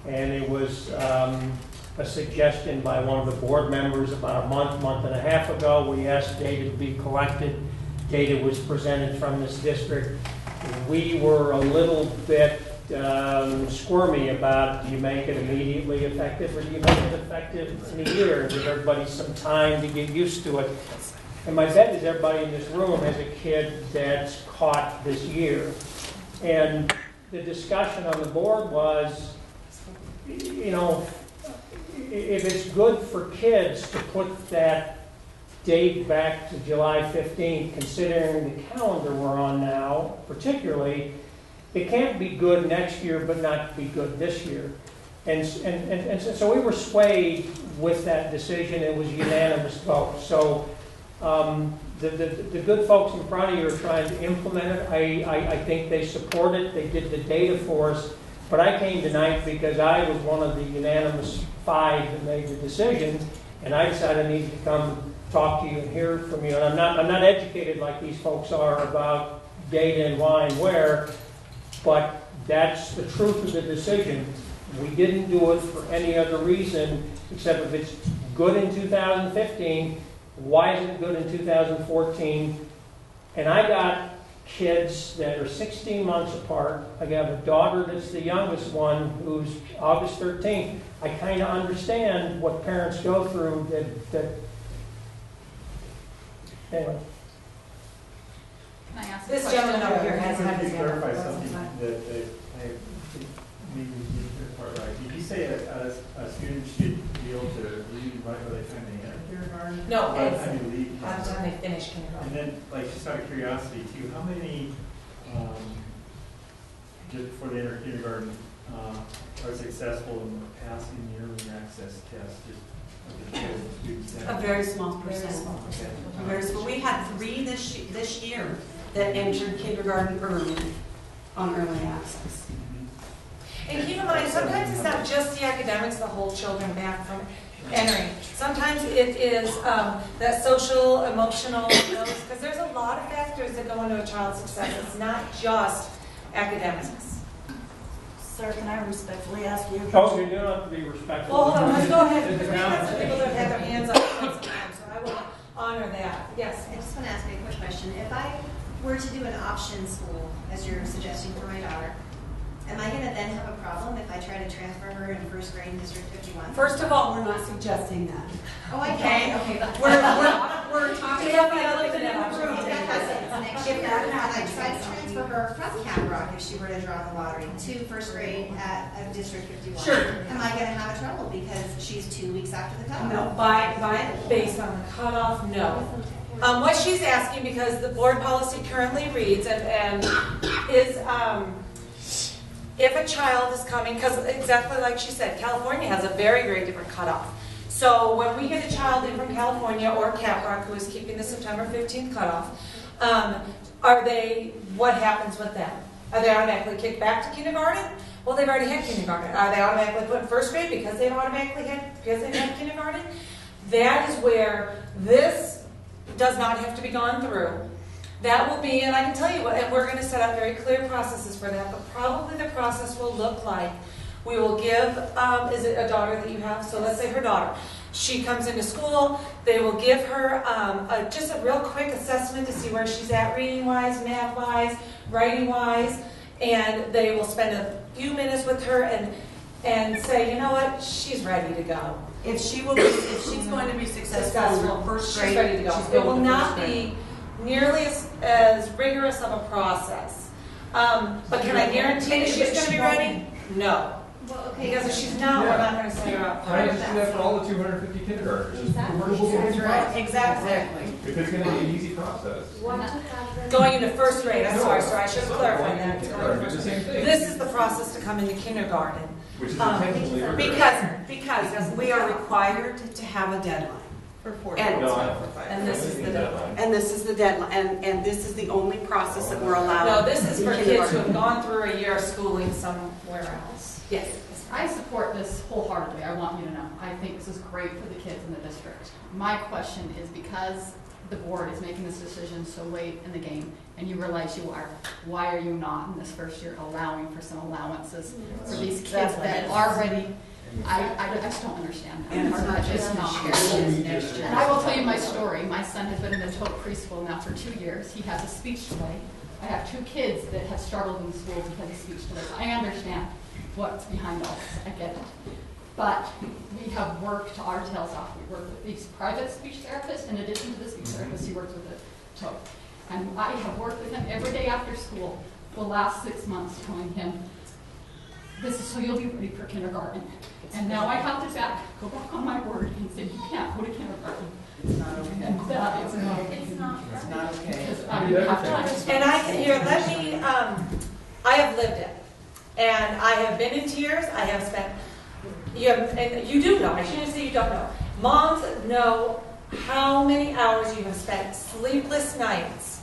And it was a suggestion by one of the board members about a month and a half ago. We asked data to be collected. Data was presented from this district. We were a little bit squirmy about, do you make it immediately effective, or do you make it effective in a year and give everybody some time to get used to it? And my bet is everybody in this room has a kid that's caught this year. And the discussion on the board was, if it's good for kids to put that date back to July 15th, considering the calendar we're on now, particularly, it can't be good next year, but not be good this year. And so we were swayed with that decision. It was a unanimous vote. So the good folks in front of you are trying to implement it. I think they support it. They did the data for us. But I came tonight because I was one of the unanimous 5 that made the decision, and I decided I needed to come talk to you and hear from you. And I'm not educated like these folks are about data and why and where, but that's the truth of the decision. We didn't do it for any other reason except if it's good in 2015, why isn't it good in 2014? And I got kids that are 16 months apart. I have a daughter that's the youngest one who's August 13th. I kind of understand what parents go through that anyway. Can I ask a This question? gentleman over here has Can had his you hand clarify up. something that I maybe didn't hear part right? Did you say a student should be able to leave right by the time they enter kindergarten? No, By the it's time they leave by the time they finish And kindergarten. then, like, just out of curiosity too, how many, just before they enter kindergarten, are successful in passing the early access test? Just of the kids, students that- A very small percent. Okay. Very small. We had 3 this year that entered kindergarten early on early access. And keep in mind, sometimes it's not just the academics that hold children back from entering. Sometimes it is that social, emotional, because there's a lot of factors that go into a child's success. It's not just academics. Sir, can I respectfully ask you? Oh, you don't have to be respectful. Well, hold on, let's go ahead, because we have some people that have had their hands up for some time, so I will honor that. Yes? I just want to ask you a quick question. If I were to do an option school, as you're suggesting for my daughter, am I going to then have a problem if I try to transfer her in first grade in District 51? First of all, we're not suggesting that. Oh, I Okay. can. Okay. We're talking about the elephant in the Because room. it's next year, and I tried to transfer her from Cap Rock if she were to draw the lottery to first grade at District 51. Sure. Am I going to have trouble because she's 2 weeks after the cutoff? No, Based on the cutoff, no. What she's asking, because the board policy currently reads and is if a child is coming, because exactly like she said, California has a very, very different cutoff. So when we get a child in from California or Cap Rock who is keeping the September 15th cutoff, what happens with them? Are they automatically kicked back to kindergarten? Well, they've already had kindergarten. Are they automatically put in first grade because they've had kindergarten? That is where this does not have to be gone through. That will be, and I can tell you what, and we're going to set up very clear processes for that, but probably the process will look like we will give, is it a daughter that you have? So let's say her daughter. She comes into school, they will give her just a real quick assessment to see where she's at reading-wise, math-wise, writing-wise, and they will spend a few minutes with her and say, you know what, she's ready to go. If she's going to be successful in first grade, she's ready to go. she's It going will to not first grade. be nearly as rigorous of a process. But can I guarantee that she's going to be ready? No. Well, okay. Because if she's not, we're not going to set her up. Why don't you just do that for all the 250 kindergartners? Exactly. Exactly. If it's gonna be an easy process. Going into first grade, I'm sorry, I should have clarified that. Kindergarten, it's the same thing. This is the process to come into kindergarten. Which is intentionally Because we are required to have a deadline. For 4 And- No, And this is the deadline. And this is the deadline. And this is the only process that we're allowed. No, this is in for kids who have kindergarten. gone through a year of schooling somewhere else. Yes. I support this wholeheartedly. I want you to know. I think this is great for the kids in the district. My question is, because the board is making this decision so late in the game, and you realize you are, why are you not in this first year allowing for some allowances for these kids that already, I just don't understand that. And it's not It's just not next year. And I will tell you my story. My son has been in the total preschool now for 2 years. He has a speech delay. I have 2 kids that have struggled in school because of speech delays. I understand what's behind all this. I get it. But we have worked our tails off. We work with these private speech therapists in addition to the speech therapist he works with at TOE. And I have worked with him every day after school for the last 6 months telling him, this is so you'll be ready for kindergarten. And now I have to go back on my word and say, you can't go to kindergarten It's not okay. It's not okay. And I have lived it. And I have been in tears. I have spent, and you do know, I shouldn't say you don't know. Moms know how many hours you have spent sleepless nights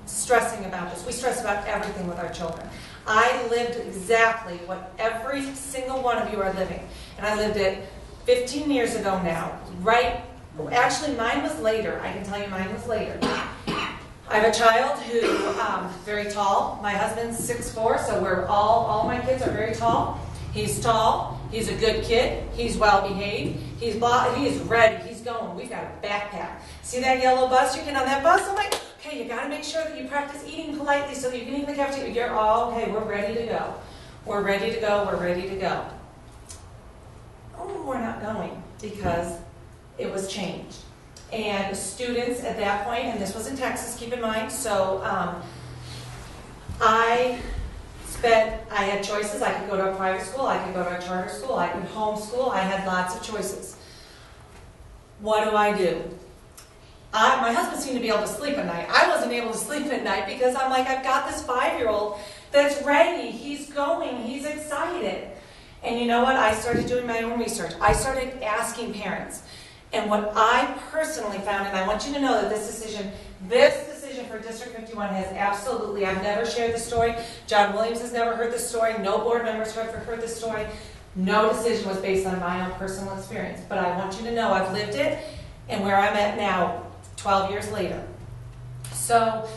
stressing about this. We stress about everything with our children. I lived exactly what every single one of you are living. And I lived it 15 years ago now, right? Actually, mine was later. I can tell you mine was later. I have a child who very tall. My husband's 6'4", so we're all my kids are very tall. He's tall. He's a good kid. He's well behaved. He's ready. He's going. We've got a backpack. See that yellow bus? You get on that bus. I'm like, okay, you got to make sure that you practice eating politely so that you can eat in the cafeteria. You're all okay. We're ready to go. We're ready to go. We're ready to go. Oh, we're not going because it was changed. And students at that point, and this was in Texas, keep in mind, so I had choices. I could go to a private school, I could go to a charter school, I could homeschool. I had lots of choices. What do? My husband seemed to be able to sleep at night. I wasn't able to sleep at night because I'm like, I've got this 5-year-old that's ready. He's going. He's excited. And you know what? I started doing my own research. I started asking parents. And what I personally found, and I want you to know that this decision for District 51 has absolutely, I've never shared the story. John Williams has never heard this story. No board members have ever heard this story. No decision was based on my own personal experience. But I want you to know I've lived it and where I'm at now, 12 years later. So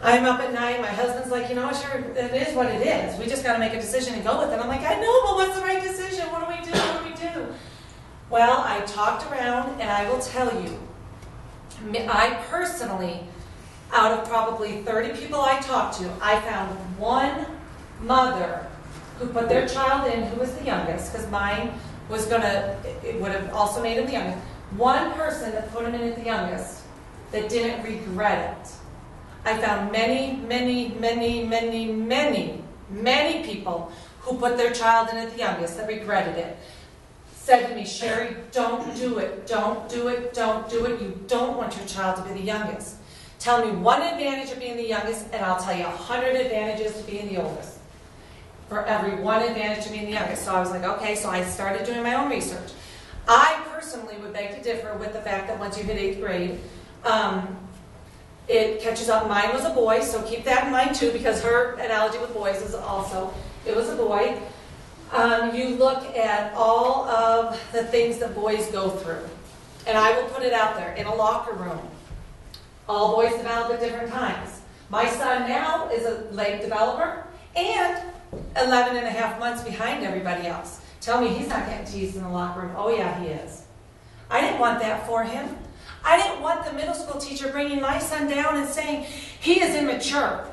I'm up at night. My husband's like, you know, sure, it is what it is. We just got to make a decision and go with it. I'm like, I know, but what's the right decision? What do we do? What do we do? Well, I talked around, and I will tell you, I personally, out of probably 30 people I talked to, I found one mother who put their child in who was the youngest, because mine was it would have also made him the youngest. One person that put him in at the youngest that didn't regret it. I found many people who put their child in at the youngest that regretted it. Said to me, Sherry, don't do it, don't do it, don't do it. You don't want your child to be the youngest. Tell me one advantage of being the youngest, and I'll tell you 100 advantages to being the oldest. For every one advantage to being the youngest. So I was like, okay, so I started doing my own research. I personally would beg to differ with the fact that once you hit 8th grade, it catches up. Mine was a boy, so keep that in mind too, because her analogy with boys is also, it was a boy. You look at all of the things that boys go through. And I will put it out there, in a locker room. All boys develop at different times. My son now is a late developer and 11 and a half months behind everybody else. Tell me he's not getting teased in the locker room. Oh yeah, he is. I didn't want that for him. I didn't want the middle school teacher bringing my son down and saying, he is immature.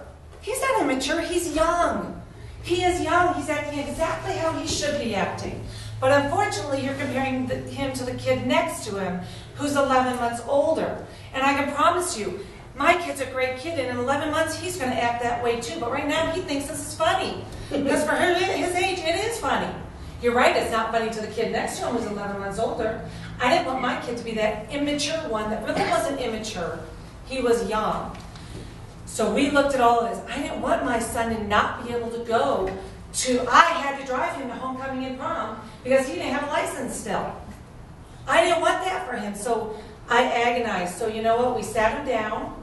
He's not immature, he's young. He is young. He's acting exactly how he should be acting. But unfortunately, you're comparing him to the kid next to him who's 11 months older. And I can promise you, my kid's a great kid, and in 11 months, he's going to act that way too. But right now, he thinks this is funny. Because for his age, it is funny. You're right, it's not funny to the kid next to him who's 11 months older. I didn't want my kid to be that immature one that really wasn't immature. He was young. So we looked at all of this. I didn't want my son to not be able to go to, I had to drive him to homecoming and prom because he didn't have a license still. I didn't want that for him, so I agonized. So you know what, we sat him down.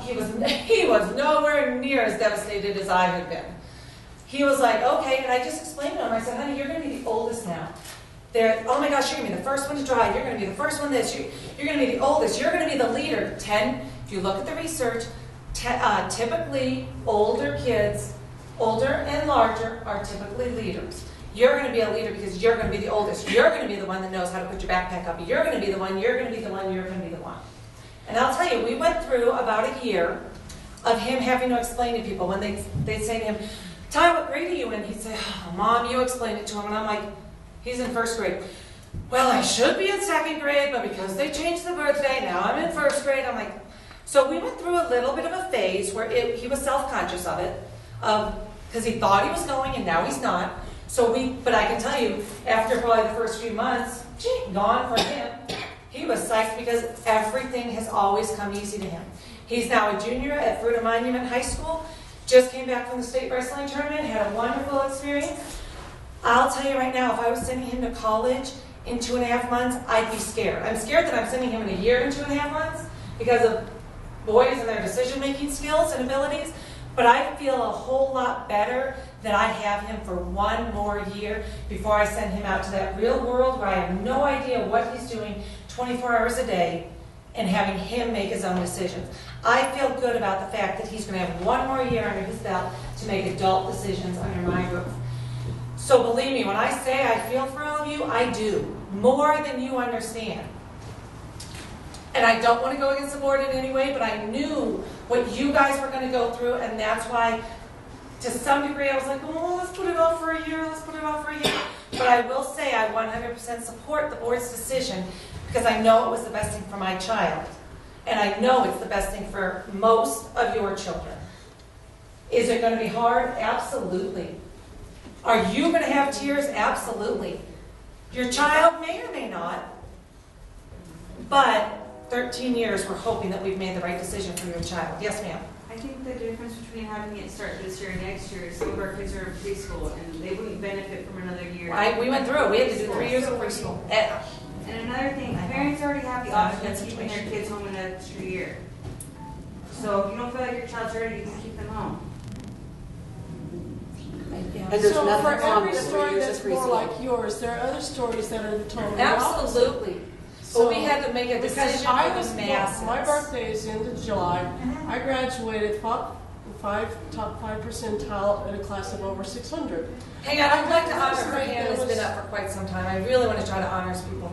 He was nowhere near as devastated as I had been. He was like, okay, and I just explained to him, I said, honey, you're going to be the oldest now. Oh my gosh, you're going to be the first one to drive. You're going to be the first one this. You're going to be the oldest. You're going to be the leader. If you look at the research, typically older kids, older and larger, are typically leaders. You're going to be a leader because you're going to be the oldest. You're going to be the one that knows how to put your backpack up. You're going to be the one. You're going to be the one. You're going to be the one. And I'll tell you, we went through about a year of him having to explain to people when they'd say to him, Ty, what grade are you in? He'd say, oh, Mom, you explain it to him. And I'm like, he's in 1st grade. Well, I should be in 2nd grade, but because they changed the birthday, now I'm in 1st grade. I'm like, so we went through a little bit of a phase where he was self-conscious of it, because he thought he was going and now he's not. But I can tell you, after probably the first few months, Gee, gone for him. He was psyched because everything has always come easy to him. He's now a junior at Fruita Monument High School, just came back from the state wrestling tournament, had a wonderful experience. I'll tell you right now, if I was sending him to college in 2.5 months, I'd be scared. I'm scared that I'm sending him in a year and 2.5 months because of boys and their decision-making skills and abilities, but I feel a whole lot better that I have him for 1 more year before I send him out to that real world where I have no idea what he's doing 24 hours a day and having him make his own decisions. I feel good about the fact that he's going to have 1 more year under his belt to make adult decisions under my roof. So believe me, when I say I feel for all of you, I do. More than you understand. And I don't want to go against the board in any way, but I knew what you guys were going to go through, and that's why, to some degree, I was like, oh, let's put it off for a year, let's put it off for a year. But I will say I 100% support the board's decision because I know it was the best thing for my child. And I know it's the best thing for most of your children. Is it going to be hard? Absolutely. Are you going to have tears? Absolutely. Your child may or may not. But 13 years, we're hoping that we've made the right decision for your child. Yes, ma'am. I think the difference between having it start this year and next year is some of our kids are in preschool and they wouldn't benefit from another year. We went through it. We had to do 3 years of preschool. And another thing, parents already have the option of keeping their kids home an extra year. So if you don't feel like your child's ready, you can keep them home. And there's So nothing for wrong every with 3 story years that's of more preschool. like yours, there are other stories that are totally opposite. Absolutely. So, But we had to make a because decision I for was, the masses. my birthday is end of July. Mhm. I graduated top 5 percentile in a class of over 600. Hang on, I'd like to honor her Right, hand there that's been was- up for quite some time. I really want to try to honor people.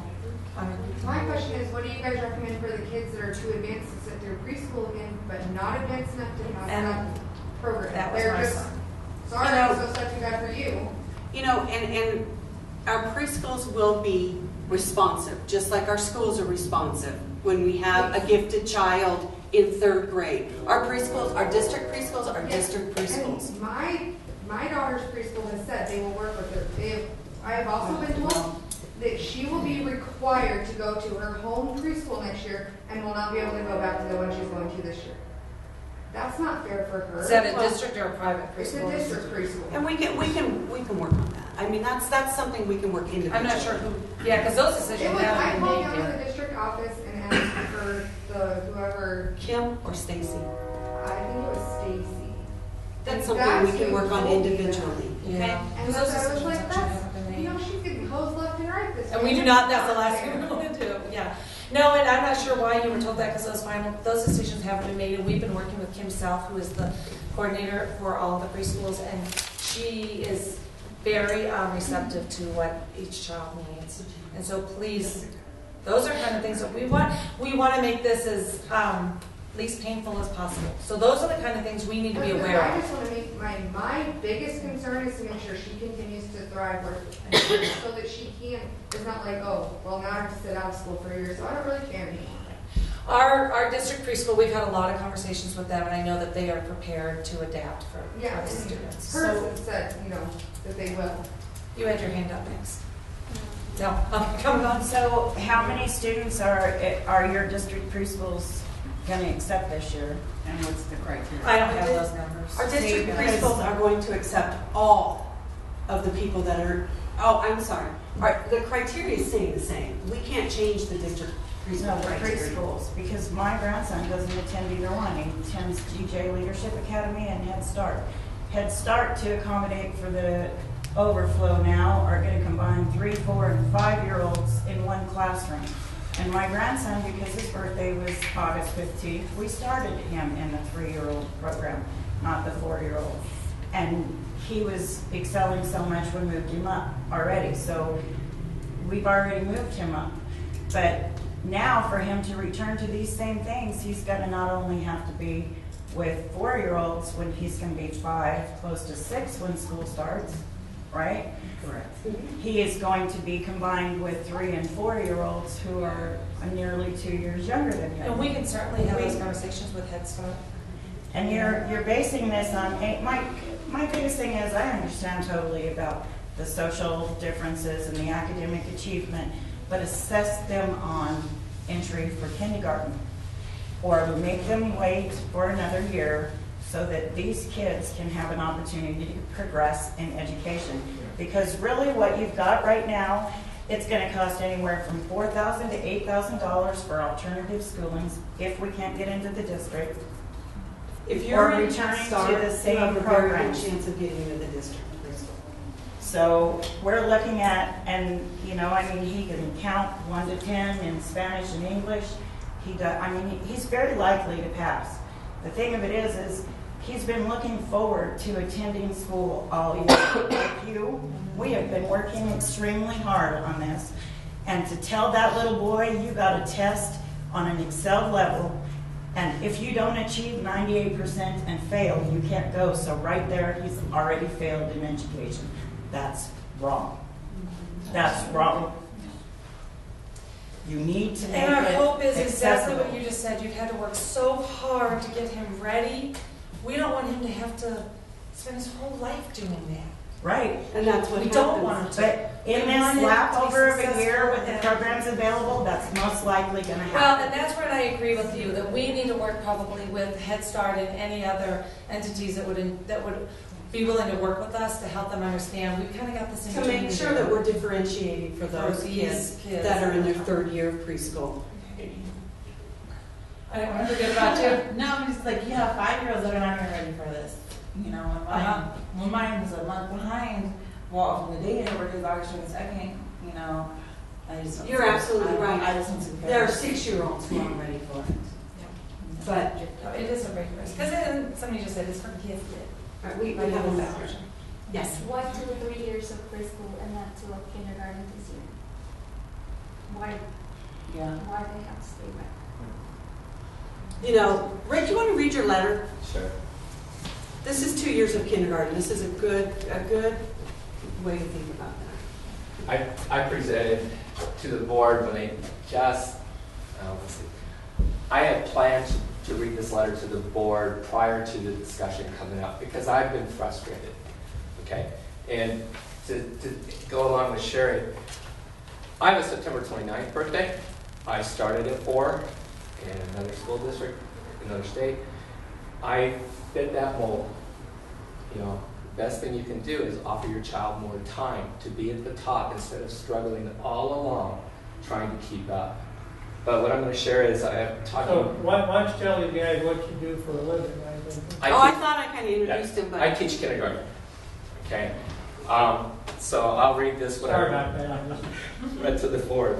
My question is, what do you guys recommend for the kids that are too advanced to sit through preschool again, but not advanced enough to have And that program? that was They're my just, son. sorry, You know- so such a guy for you. You know, and our preschools will be responsive, just like our schools are responsive when we have a gifted child in 3rd grade. Our preschools, our district preschools are district preschools. And my daughter's preschool has said they will work with her. I have also been told that she will be required to go to her home preschool next year and will not be able to go back to the one she's going to this year. That's not fair for her. Is that a district or a private It's a preschool? district preschool. And we can work on that. I mean, that's something we can work individually. I'm not sure who, yeah, because those It decisions was, I haven't called been down made to yet. the district office and asked for whoever, Kim or Stacy. I think it was Stacy. That's And something we that's can who work on told me that. individually. Yeah. And Because that's, those I was decisions like, actually that's, haven't been made. you know, she's getting hosed left and right this And we do not, that's the last thing we're going to do, yeah. No, and I'm not sure why you were told that, because those decisions haven't been made, and we've been working with Kim South, who is the coordinator for all of the preschools, and she is very receptive to what each child needs. And so please, those are kind of things that we want to make this as least painful as possible. So those are the kind of things we need to be aware I of. just want to make, my biggest concern is to make sure she continues to thrive so that she can, it's not like, oh, well, now I have to sit out of school for a year, so I don't really care anymore. Our district preschool, we've had a lot of conversations with them, and I know that they are prepared to adapt for Yeah, the students. Hers said, you know, that they will. You had your hand up next. No, come on. So how many students are your district preschools going to accept this year? And what's the criteria? I don't have those numbers. Our district preschools are going to accept all of the people that are, I'm sorry. The criteria is staying the same. We can't change the district No, preschool the criteria. preschools, because my grandson doesn't attend either one. He attends GJ Leadership Academy and Head Start. Head Start, to accommodate for the overflow now, are going to combine 3, 4, and 5-year-olds in one classroom. And my grandson, because his birthday was August 15th, we started him in the 3-year-old program, not the 4-year-old. And he was excelling so much, we moved him up already. So we've already moved him up. But now for him to return to these same things, he's going to not only have to be with 4-year-olds when he's going to be 5, close to 6 when school starts, right? Correct. He is going to be combined with 3 and 4-year-olds who are nearly 2 years younger than him. And we can certainly have those conversations with Head Start. And you're basing this on, my biggest thing is I understand totally about the social differences and the academic achievement, but assess them on entry for kindergarten. Or make them wait for another year so that these kids can have an opportunity to progress in education. Because really what you've got right now, it's going to cost anywhere from $4,000 to $8,000 for alternative schoolings if we can't get into the district. If you're Or in returning Star, to the same you have a very good programs. chance of getting into the district. So we're looking at, and I mean, he can count 1 to 10 in Spanish and English. He does. I mean, he's very likely to pass. The thing of it is he's been looking forward to attending school all year. Like you, we have been working extremely hard on this. And to tell that little boy you got a test on an Excel level, and if you don't achieve 98% and fail, you can't go. So right there, he's already failed in education. That's wrong. That's wrong. You need to make it And our hope is exactly accessible. what you just said. You've had to work so hard to get him ready. We don't want him to have to spend his whole life doing that. Right. And that's what We happens. don't want him to. But in We this want him lap to be over of a successful year with the and- programs available, that's most likely going to Well, happen. and that's where I agree with you, that we need to work probably with Head Start and any other entities that would be willing to work with us to help them understand. We've kind of got this in To make sure that we're differentiating for those these kids that are in their 3rd year of preschool. I don't want to forget about you. No, I'm just like, you have 5-year-olds that are not even ready for this. When mine was a month behind, well, from the day it was August 22nd, I just don't You're see- absolutely right. I just don't see There are parents. 6-year-olds who aren't ready for it. But No, it is a big risk. Because somebody just said it's for kids. all right, we have a message. Yes. Why 2 to 3 years of preschool and not to a kindergarten this year? Why they have to stay back? Rick, you want to read your letter? Sure. This is 2 years of kindergarten. This is a good way to think about that. I presented to the board when they just, let's see. I had planned to read this letter to the board prior to the discussion coming up because I've been frustrated, okay? And to go along with Sherry, I have a September 29th birthday. I started at 4 in another school district, another state. I fit that mold. The best thing you can do is offer your child more time to be at the top instead of struggling all along trying to keep up. But what I'm going to share is I'm talking. So why don't you tell you guys what you do for a living? I thought I kind of introduced him, but I teach kindergarten. Okay. So I'll read this. Sorry about that. Read to the board.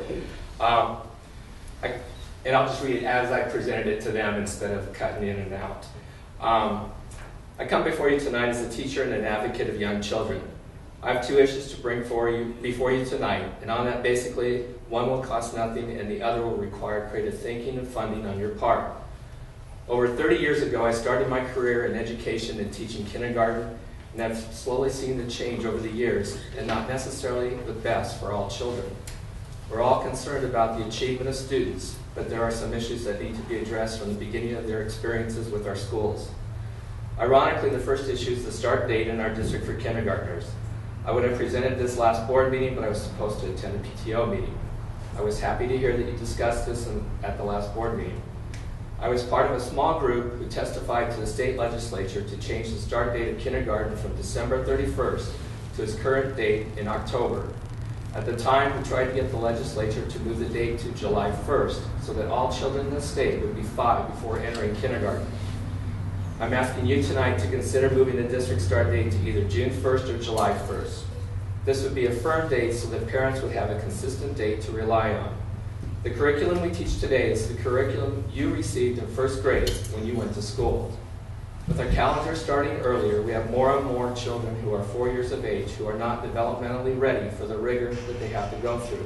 And I'll just read it as I presented it to them instead of cutting in and out. I come before you tonight as a teacher and an advocate of young children. I have 2 issues to bring before you tonight, and on that basically, one will cost nothing and the other will require creative thinking and funding on your part. Over 30 years ago, I started my career in education and teaching kindergarten, and I've slowly seen the change over the years, and not necessarily the best for all children. We're all concerned about the achievement of students, but there are some issues that need to be addressed from the beginning of their experiences with our schools. Ironically, the first issue is the start date in our district for kindergartners. I would have presented this last board meeting, but I was supposed to attend a PTO meeting. I was happy to hear that you discussed this at the last board meeting. I was part of a small group who testified to the state legislature to change the start date of kindergarten from December 31st to its current date in October. At the time, we tried to get the legislature to move the date to July 1st so that all children in the state would be 5 before entering kindergarten. I'm asking you tonight to consider moving the district start date to either June 1st or July 1st. This would be a firm date so that parents would have a consistent date to rely on. The curriculum we teach today is the curriculum you received in first grade when you went to school. With our calendar starting earlier, we have more and more children who are 4 years of age who are not developmentally ready for the rigor that they have to go through.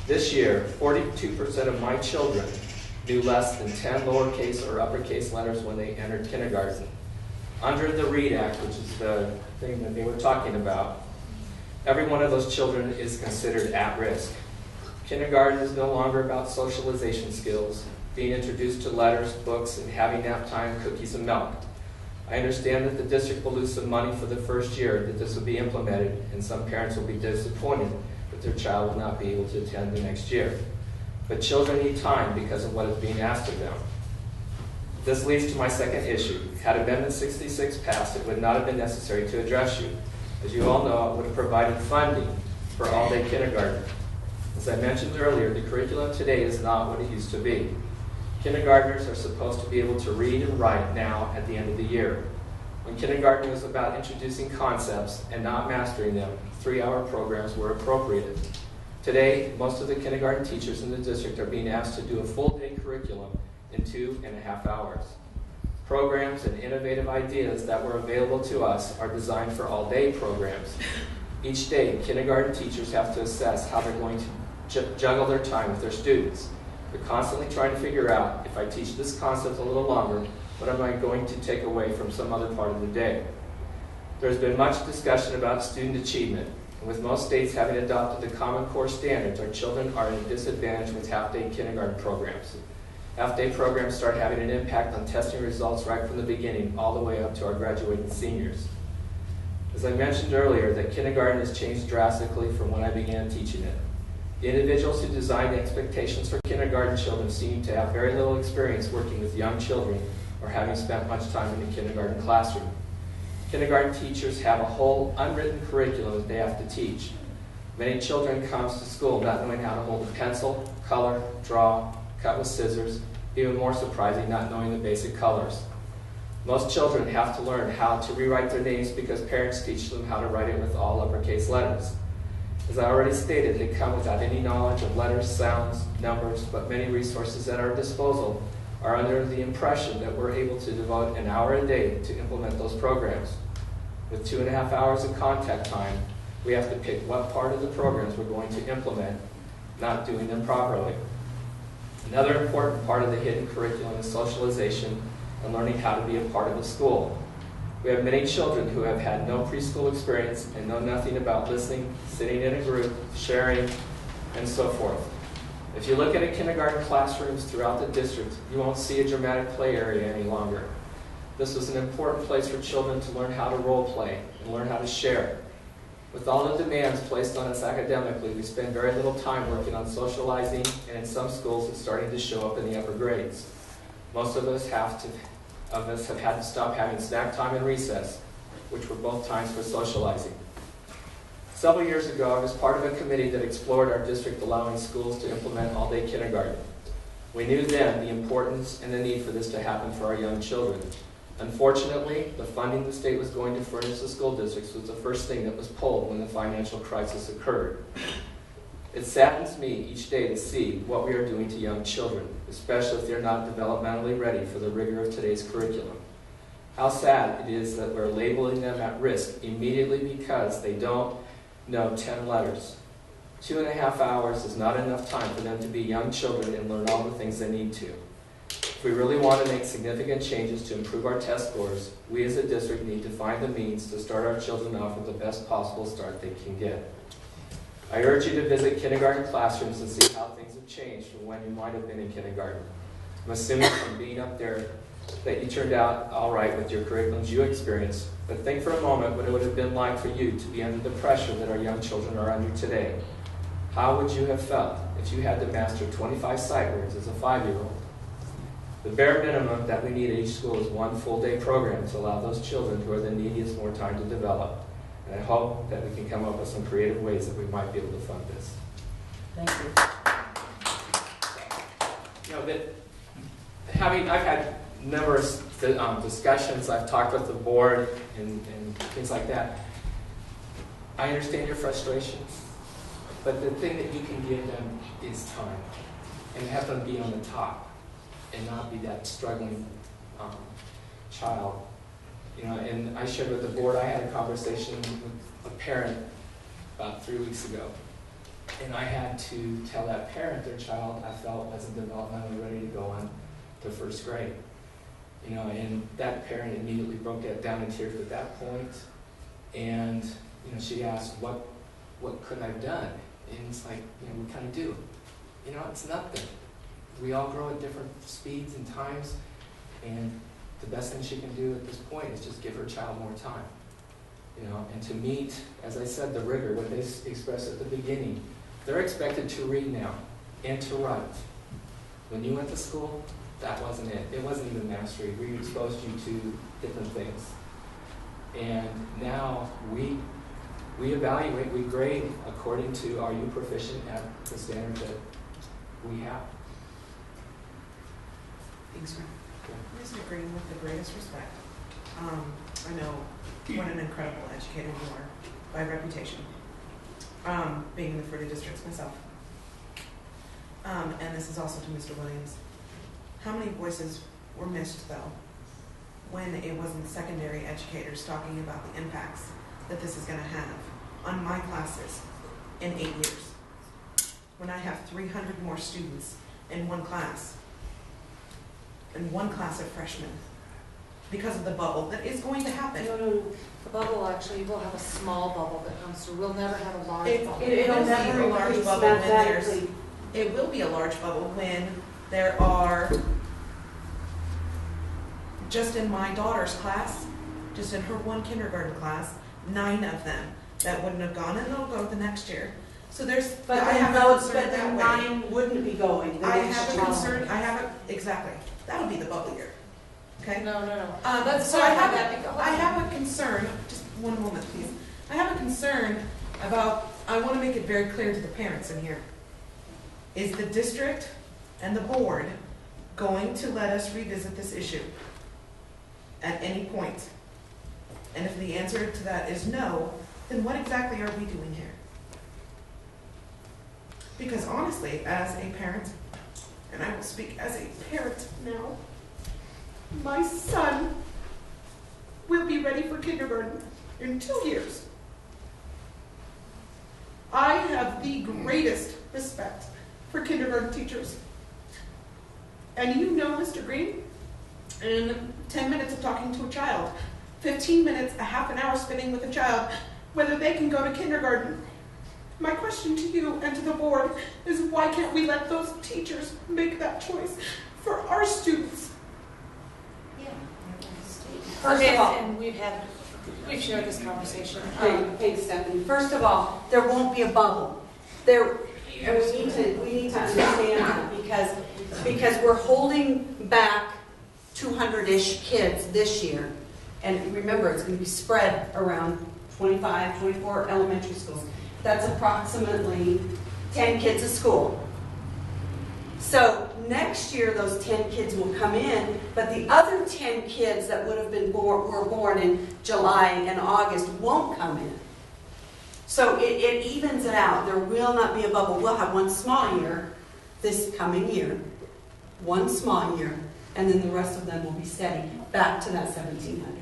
This year, 42% of my children knew less than 10 lowercase or uppercase letters when they entered kindergarten. Under the READ Act, which is the thing that they were talking about, every one of those children is considered at risk. Kindergarten is no longer about socialization skills, being introduced to letters, books, and having nap time, cookies, and milk. I understand that the district will lose some money for the first year that this will be implemented, and some parents will be disappointed, but their child will not be able to attend the next year. But children need time because of what is being asked of them. This leads to my second issue. Had Amendment 66 passed, it would not have been necessary to address you. As you all know, it would have provided funding for all-day kindergarten. As I mentioned earlier, the curriculum today is not what it used to be. Kindergartners are supposed to be able to read and write now at the end of the year. When kindergarten was about introducing concepts and not mastering them, 3-hour programs were appropriated. Today, most of the kindergarten teachers in the district are being asked to do a full-day curriculum in 2.5 hours. Programs and innovative ideas that were available to us are designed for all-day programs. Each day, kindergarten teachers have to assess how they're going to juggle their time with their students. They're constantly trying to figure out, if I teach this concept a little longer, what am I going to take away from some other part of the day? There's been much discussion about student achievement, and with most states having adopted the Common Core standards, our children are at a disadvantage with half-day kindergarten programs. Half-day programs start having an impact on testing results right from the beginning, all the way up to our graduating seniors. As I mentioned earlier, that kindergarten has changed drastically from when I began teaching it. The individuals who designed the expectations for kindergarten children seem to have very little experience working with young children or having spent much time in the kindergarten classroom. Kindergarten teachers have a whole unwritten curriculum that they have to teach. Many children come to school not knowing how to hold a pencil, color, draw, cut with scissors, even more surprising, not knowing the basic colors. Most children have to learn how to rewrite their names because parents teach them how to write it with all uppercase letters. As I already stated, they come without any knowledge of letters, sounds, numbers, but many resources at our disposal are under the impression that we're able to devote an hour a day to implement those programs. With 2.5 hours of contact time, we have to pick what part of the programs we're going to implement, not doing them properly. Another important part of the hidden curriculum is socialization and learning how to be a part of the school. We have many children who have had no preschool experience and know nothing about listening, sitting in a group, sharing, and so forth. If you look at a kindergarten classrooms throughout the district, you won't see a dramatic play area any longer. This was an important place for children to learn how to role play and learn how to share. With all the demands placed on us academically, we spend very little time working on socializing, and in some schools it's starting to show up in the upper grades. Most of us have had to stop having snack time and recess, which were both times for socializing. Several years ago, I was part of a committee that explored our district allowing schools to implement all-day kindergarten. We knew then the importance and the need for this to happen for our young children. Unfortunately, the funding the state was going to furnish the school districts was the first thing that was pulled when the financial crisis occurred. It saddens me each day to see what we are doing to young children, especially if they're not developmentally ready for the rigor of today's curriculum. How sad it is that we're labeling them at risk immediately because they don't know 10 letters. 2.5 hours is not enough time for them to be young children and learn all the things they need to. If we really want to make significant changes to improve our test scores, we as a district need to find the means to start our children off with the best possible start they can get. I urge you to visit kindergarten classrooms and see how things have changed from when you might have been in kindergarten. I'm assuming from being up there that you turned out all right with your curriculums you experienced, but think for a moment what it would have been like for you to be under the pressure that our young children are under today. How would you have felt if you had to master 25 sight words as a 5-year-old? The bare minimum that we need at each school is one full-day program to allow those children who are the neediest more time to develop. And I hope that we can come up with some creative ways that we might be able to fund this. Thank you. You know, I've had numerous discussions, I've talked with the board and things like that. I understand your frustrations, but the thing that you can give them is time and have them be on the top and not be that struggling child. You know, and I shared with the board, I had a conversation with a parent about 3 weeks ago, and I had to tell that parent their child I felt wasn't developmentally ready to go on to first grade. You know, and that parent immediately broke that down in tears at that point, and you know, she asked, what could I have done? And it's like, you know, what can I do? You know, it's nothing. We all grow at different speeds and times, and the best thing she can do at this point is just give her child more time. and to meet, as I said, the rigor, what they expressed at the beginning. They're expected to read now and to write. When you went to school, that wasn't it. It wasn't even mastery. We exposed you to different things. And now we evaluate, we grade according to, are you proficient at the standard that we have? Thanks, Ron. Mr. Green, with the greatest respect, I know what an incredible educator you are by reputation, being in the 40 districts myself. And this is also to Mr. Williams. How many voices were missed, though, when it wasn't secondary educators talking about the impacts that this is going to have on my classes in 8 years? When I have 300 more students in one class of freshmen, because of the bubble that is going to happen. No. The bubble, actually, we'll have a small bubble that comes through. We'll never have a large bubble. It'll never be a large bubble when there's... It will be a large bubble when there are, just in my daughter's class, just in her one kindergarten class, 9 of them that wouldn't have gone, and they'll go the next year. So there's, But I have a concern that way. 9 wouldn't be going. I have a concern, exactly. That'll be the bubble year. Okay? No. So I have a concern, just one moment please. I have a concern about, I want to make it very clear to the parents in here. Is the district and the board going to let us revisit this issue at any point? And if the answer to that is no, then what exactly are we doing here? Because honestly, as a parent, and I will speak as a parent now, my son will be ready for kindergarten in 2 years. I have the greatest respect for kindergarten teachers. And you know, Mr. Green, in 10 minutes of talking to a child, 15 minutes, a half an hour spending with a child, whether they can go to kindergarten. My question to you and to the board is, why can't we let those teachers make that choice for our students? First of all, and we've shared this conversation. Thanks, Stephanie. First of all, there won't be a bubble. We need to understand that because we're holding back 200-ish kids this year. And remember, it's going to be spread around 25, 24 elementary schools. That's approximately 10 kids a school. So next year, those 10 kids will come in, but the other 10 kids that would have been were born in July and August won't come in. So it evens it out. There will not be a bubble. We'll have one small year this coming year, one small year, and then the rest of them will be steady back to that 1,700.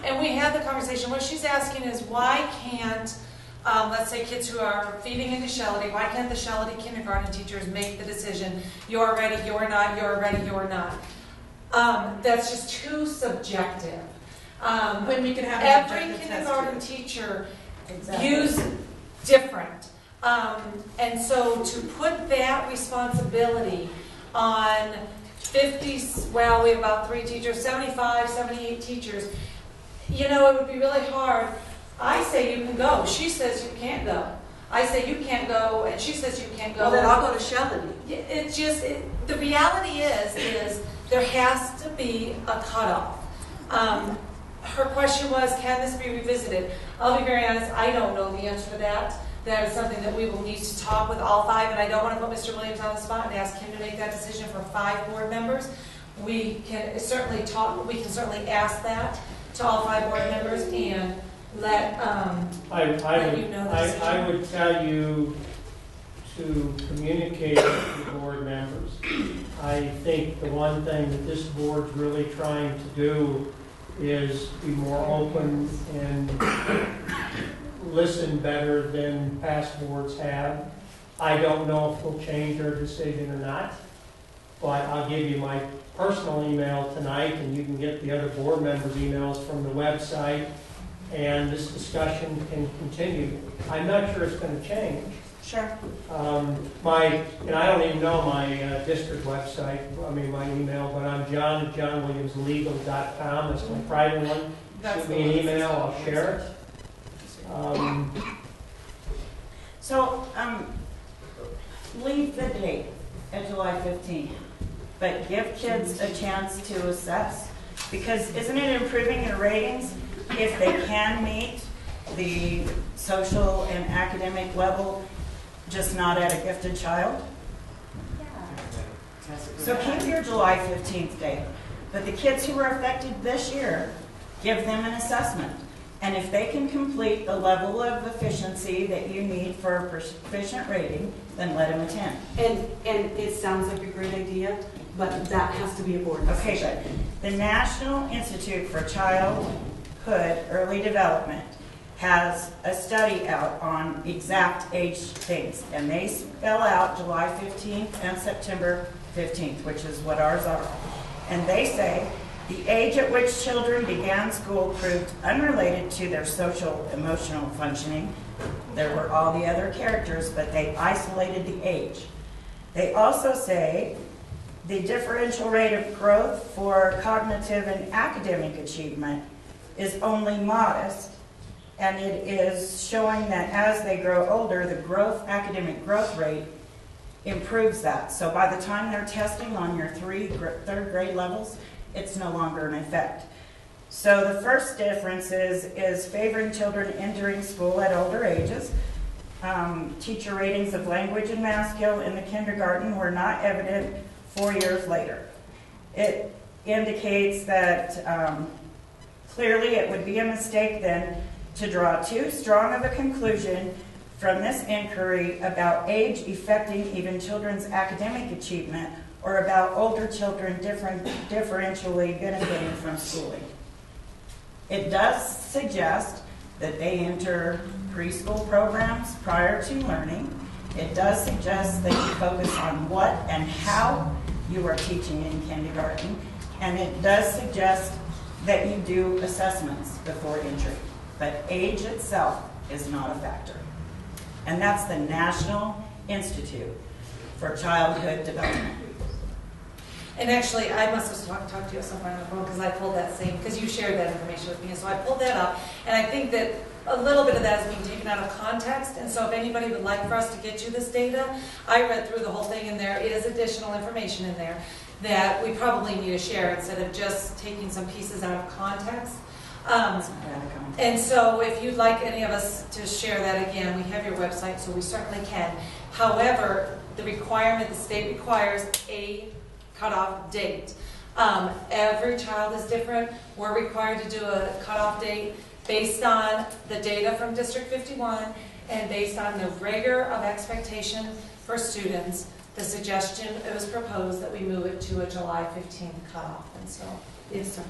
And we had the conversation. What she's asking is, why can't, let's say, kids who are feeding into Shelley, why can't the Shelley kindergarten teachers make the decision, you're ready, you're not, you're ready, you're not? That's just too subjective. When we can have every kindergarten teacher views different. And so to put that responsibility on 50, well, we have about 3 teachers, 75, 78 teachers, it would be really hard. I say you can go. She says you can't go. I say you can't go, and she says you can't go. Well, then I'll go to Shelley. It's just, the reality is there has to be a cutoff. Her question was, can this be revisited? I'll be very honest, I don't know the answer to that. That is something that we will need to talk with all 5, and I don't want to put Mr. Williams on the spot and ask him to make that decision for 5 board members. We can certainly ask that to all 5 board members and let you know that. I would tell you to communicate with the board members. I think the one thing that this board's really trying to do is be more open and listen better than past boards have. I don't know if we'll change our decision or not, but I'll give you my personal email tonight, and you can get the other board members' emails from the website, and this discussion can continue. I'm not sure it's going to change. Sure. And I don't even know my district website, my email, but I'm John@johnwilliamslegal.com. That's my private one. shoot me an email, I'll share it. Leave the date at July 15th, but give kids a chance to assess. Because isn't it improving your ratings if they can meet the social and academic level, just not at a gifted child? So keep your July 15th date. But the kids who were affected this year, give them an assessment. And if they can complete the level of efficiency that you need for a proficient rating, then let them attend. And it sounds like a great idea, but that has to be a board decision. Okay, but the National Institute for Childhood Early Development has a study out on exact age things, and they spell out July 15th and September 15th, which is what ours are. And they say the age at which children began school proved unrelated to their social emotional functioning. There were all the other characters, but they isolated the age. They also say the differential rate of growth for cognitive and academic achievement is only modest, and it is showing that as they grow older, the academic growth rate improves that. So by the time they're testing on your third grade levels, it's no longer in effect. So the first difference is favoring children entering school at older ages. Teacher ratings of language and math skill in the kindergarten were not evident 4 years later. It indicates that clearly it would be a mistake then to draw too strong of a conclusion from this inquiry about age affecting even children's academic achievement or about older children differentially benefiting from schooling. It does suggest that they enter preschool programs prior to learning. It does suggest that you focus on what and how you are teaching in kindergarten. And it does suggest that you do assessments before entry. But age itself is not a factor. And that's the National Institute for Childhood Development. And actually, I must have talked to you at some point on the phone because I pulled that same, because you shared that information with me, and so I pulled that up. And I think that a little bit of that is being taken out of context, and so if anybody would like for us to get you this data, I read through the whole thing, and there is additional information in there that we probably need to share instead of just taking some pieces out of context. And so if you'd like any of us to share that again, we have your website, so we certainly can. However, the requirement, the state requires a cutoff date. Every child is different. We're required to do a cutoff date based on the data from District 51 and based on the rigor of expectation for students. The suggestion, it was proposed that we move it to a July 15th cutoff. And so, yes, sir.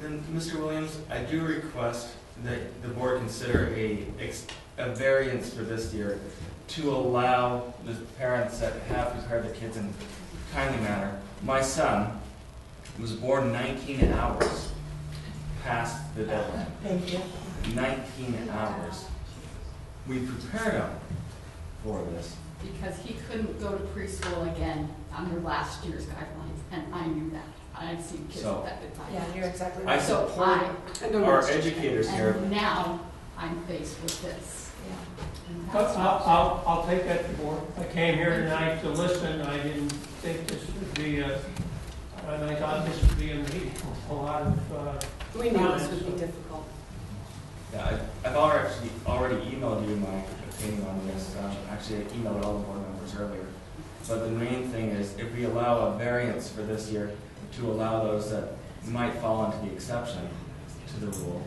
Then, Mr. Williams, I do request that the board consider a variance for this year to allow the parents that have prepared their kids in a timely manner. My son was born 19 hours past the deadline. Thank you. 19 hours. We prepared him for this. Because he couldn't go to preschool again under last year's guidelines, and I knew that. I've seen kids affected by that. Yeah, you're exactly right. I support our educators here. And now I'm faced with this. Yeah. I'll take that to board. I came here tonight to listen. I didn't think this would be and I thought this would be a meeting with a lot of we knew this would be difficult. Yeah, I've already emailed you my opinion on this. Actually, I emailed all the board members earlier. But the main thing is, if we allow a variance for this year, to allow those that might fall into the exception to the rule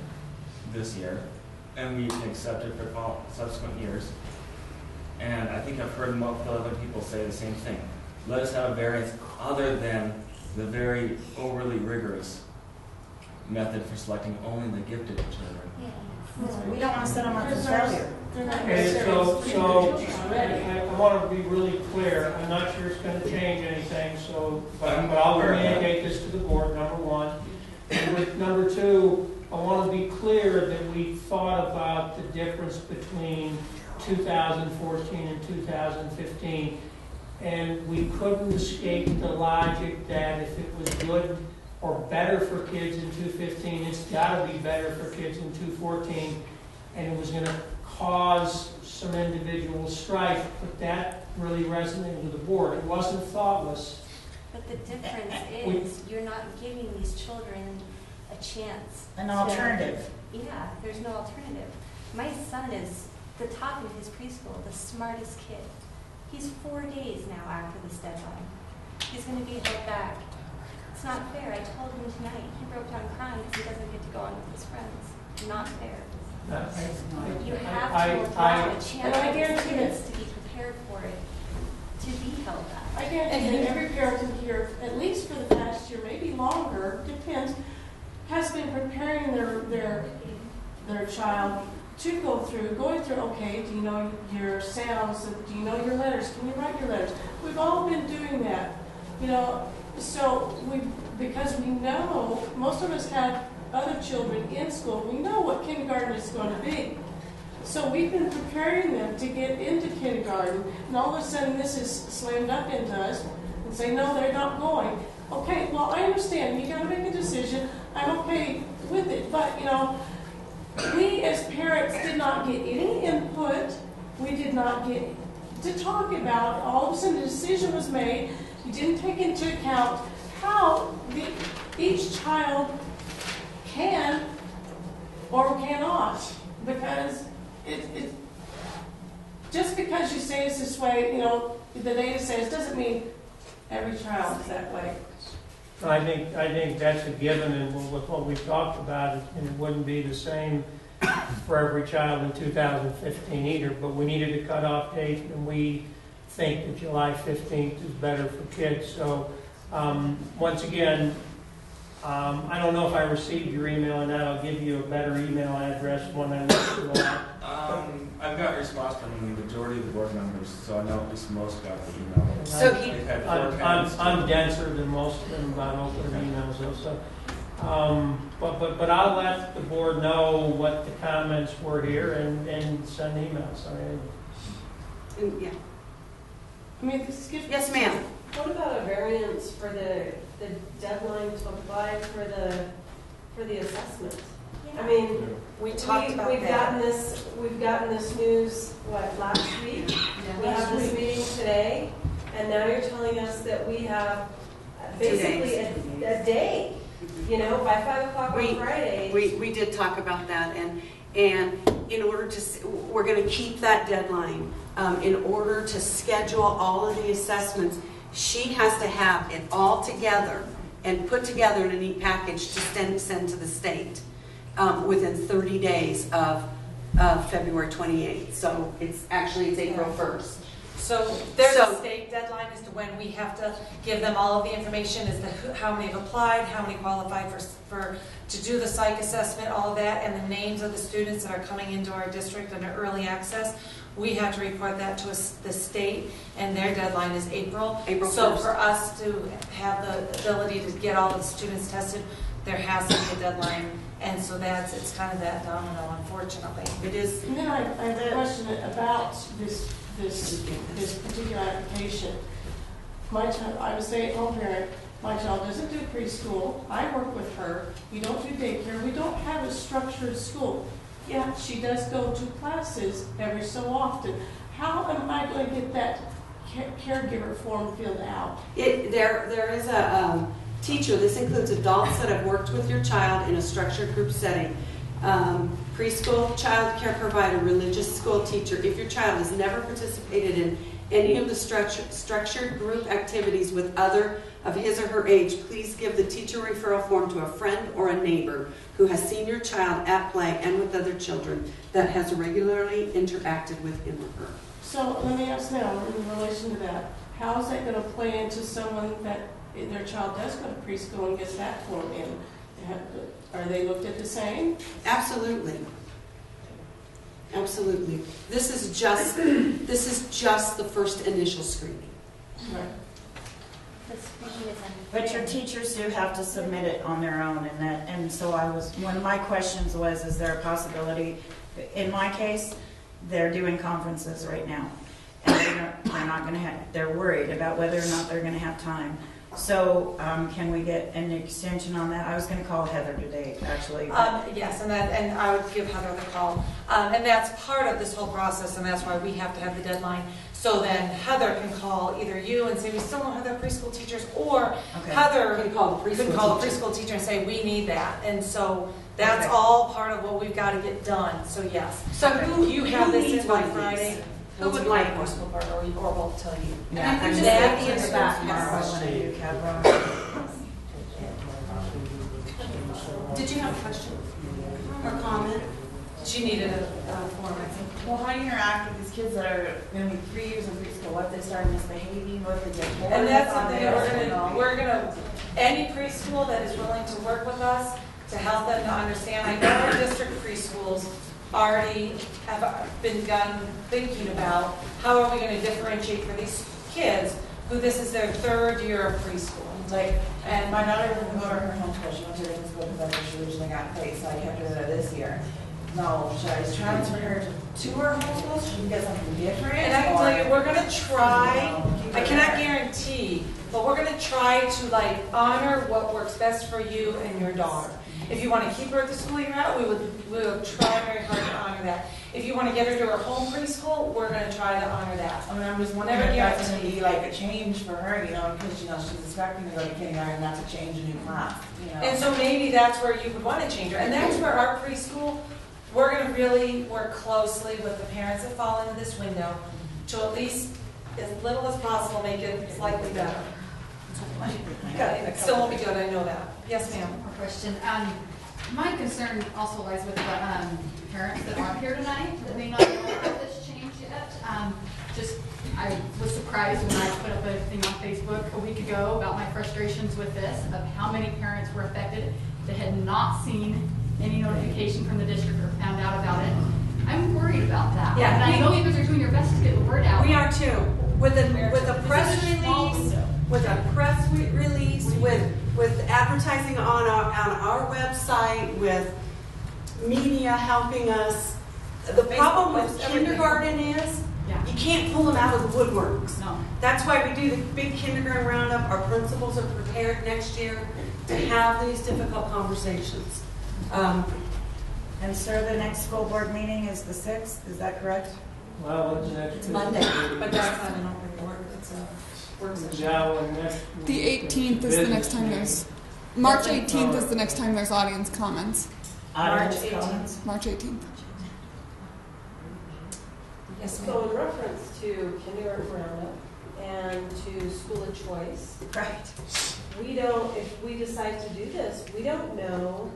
this year, and we can accept it for subsequent years. And I think I've heard multiple other people say the same thing. Let us have a variance other than the very overly rigorous method for selecting only the gifted children. We don't want to set them up for failure. Okay, so I want to be really clear. I'm not sure it's going to change anything, but I'll communicate this to the board, number one. Number two, I want to be clear that we thought about the difference between 2014 and 2015, and we couldn't escape the logic that if it was good or better for kids in 215. It's got to be better for kids in 214. And it was going to cause some individual strife, but that really resonated with the board. It wasn't thoughtless. But the difference is you're not giving these children a chance. An alternative. Yeah, there's no alternative. My son is the top of his preschool, the smartest kid. He's 4 days now after this deadline. He's going to be held back. It's not fair. I told him tonight. He broke down crying because he doesn't get to go on with his friends. Not fair. You have to allow a chance for kids to be prepared for it, to be held back. I guarantee that every parent in here, at least for the past year, maybe longer, depends, has been preparing their child to going through, okay, do you know your sounds, do you know your letters, can you write your letters? We've all been doing that, so because we know, most of us have other children in school, we know what kindergarten is going to be. So we've been preparing them to get into kindergarten, and all of a sudden this is slammed up into us and say, no, they're not going. Okay, well, I understand. You got to make a decision. I'm okay with it. But, we as parents did not get any input. We did not get to talk about. All of a sudden the decision was made. You didn't take into account how each child can or cannot, because it just because you say it's this way, the data says, doesn't mean every child is that way. I think that's a given, and with what we've talked about, it wouldn't be the same for every child in 2015 either, but we needed a cutoff date, and we think that July 15th is better for kids. So once again, I don't know if I received your email, and I'll give you a better email address when I look through that. I've got a response from the majority of the board members, so I know at least most got the email. So I'm denser than most of them about open emails, though. So, but I'll let the board know what the comments were here and send emails. Yeah. Yes, ma'am. What about a variance for the deadline to apply for the assessment? Yeah. I mean, we've gotten this news last week. Yeah. We have this meeting today, and now you're telling us that we have basically a day. By 5 o'clock on Friday. We did talk about that, and in order to, we're going to keep that deadline. In order to schedule all of the assessments, she has to have it all together and put together in a neat package to send to the state within 30 days of February 28th. So it's April 1st. So there's a state deadline as to when we have to give them all of the information as to how many have applied, how many qualified to do the psych assessment, all of that, and the names of the students that are coming into our district under early access. We have to report that to the state, and their deadline is April 1st. So for us to have the ability to get all of the students tested, there has to be a deadline. And so it's kind of that domino, unfortunately. It is. And then I have a question about this particular application. My child, I'm a stay-at-home parent. My child doesn't do preschool. I work with her. We don't do daycare. We don't have a structured school. Yeah, she does go to classes every so often. How am I going to get that caregiver form filled out? There is a teacher. This includes adults that have worked with your child in a structured group setting. Preschool, child care provider, religious school teacher. If your child has never participated in any of the structured group activities with other of his or her age, please give the teacher referral form to a friend or a neighbor who has seen your child at play and with other children that has regularly interacted with him or her. So let me ask now, in relation to that, how is that going to play into someone that their child does go to preschool and gets that form in? Are they looked at the same? Absolutely. Absolutely. This is just the first initial screening. Right. But your teachers do have to submit it on their own, and so one of my questions was, is there a possibility? In my case, they're doing conferences right now, and they're not going to have. They're worried about whether or not they're going to have time. So, can we get an extension on that? I was gonna call Heather today, actually. Yes, and I would give Heather the call. And that's part of this whole process, and that's why we have to have the deadline. So then Heather can call either you and say, we still don't have the preschool teachers, or Okay. Heather Can call the preschool teacher and say, we need that. And so that's Okay. all part of what we've got to get done, so yes. So who, You have who this needs in by one of these? Friday. Who would like one? Preschool board, or we'll tell you. Yeah, And I'm just just that thinking answer about tomorrow. tomorrow when I do Cabra. Did you have a question or comment? She needed a form, I think. Well, how do you interact with these kids that are going to be 3 years in preschool? What if they start misbehaving? What if they get bored? And that's on something there? we're gonna, any preschool that is willing to work with us to help them to understand. I know our district preschools already have begun thinking about how are we gonna differentiate for these kids who this is their 3rd year of preschool. Like, and my daughter wouldn't go to her homeschool. She went to Ravens school because that's where she originally got placed, so I kept her there this year. No, should I transfer her to her homeschool so she can get something different? And I can or- tell you, we're gonna try, keep I her cannot there? guarantee, but we're gonna try to like honor what works best for you and your daughter. If you wanna keep her at the school you're at, we will try very hard to honor that. If you wanna get her to her home preschool, we're gonna try to honor that. I mean, I'm just wondering Never if that's going to guarantee. be like a change for her, because, she's expecting to go to kindergarten, not to change a new class, And so maybe that's where you would want to change her. And that's where our preschool, we're going to really work closely with the parents that fall into this window to at least, as little as possible, make it slightly better. It still won't be good, I know that. Yes, ma'am. More question. My concern also lies with the parents that aren't here tonight that may not know about this change yet. I was surprised when I put up a thing on Facebook a week ago about my frustrations with this, of how many parents were affected that had not seen any notification from the district or found out about it. I'm worried about that. Yeah, and I know you guys are doing your best to get the word out. We are too. With a press This is a small release, window. With advertising on our website, with media helping us. The problem with kindergarten is you can't pull them out of the woodworks. No. That's why we do the big kindergarten roundup. Our principals are prepared next year to have these difficult conversations. And sir, the next school board meeting is the 6th, is that correct? Well, what's next? It's Monday, but that's not an open board, it's a work session. Yeah, well, next. The 18th is the next time there's, March 18th is the next time there's audience comments. Audience March 18th. comments? March 18th. Yes, So in reference to kindergarten roundup and to school of choice, Right. we don't, if we decide to do this, we don't know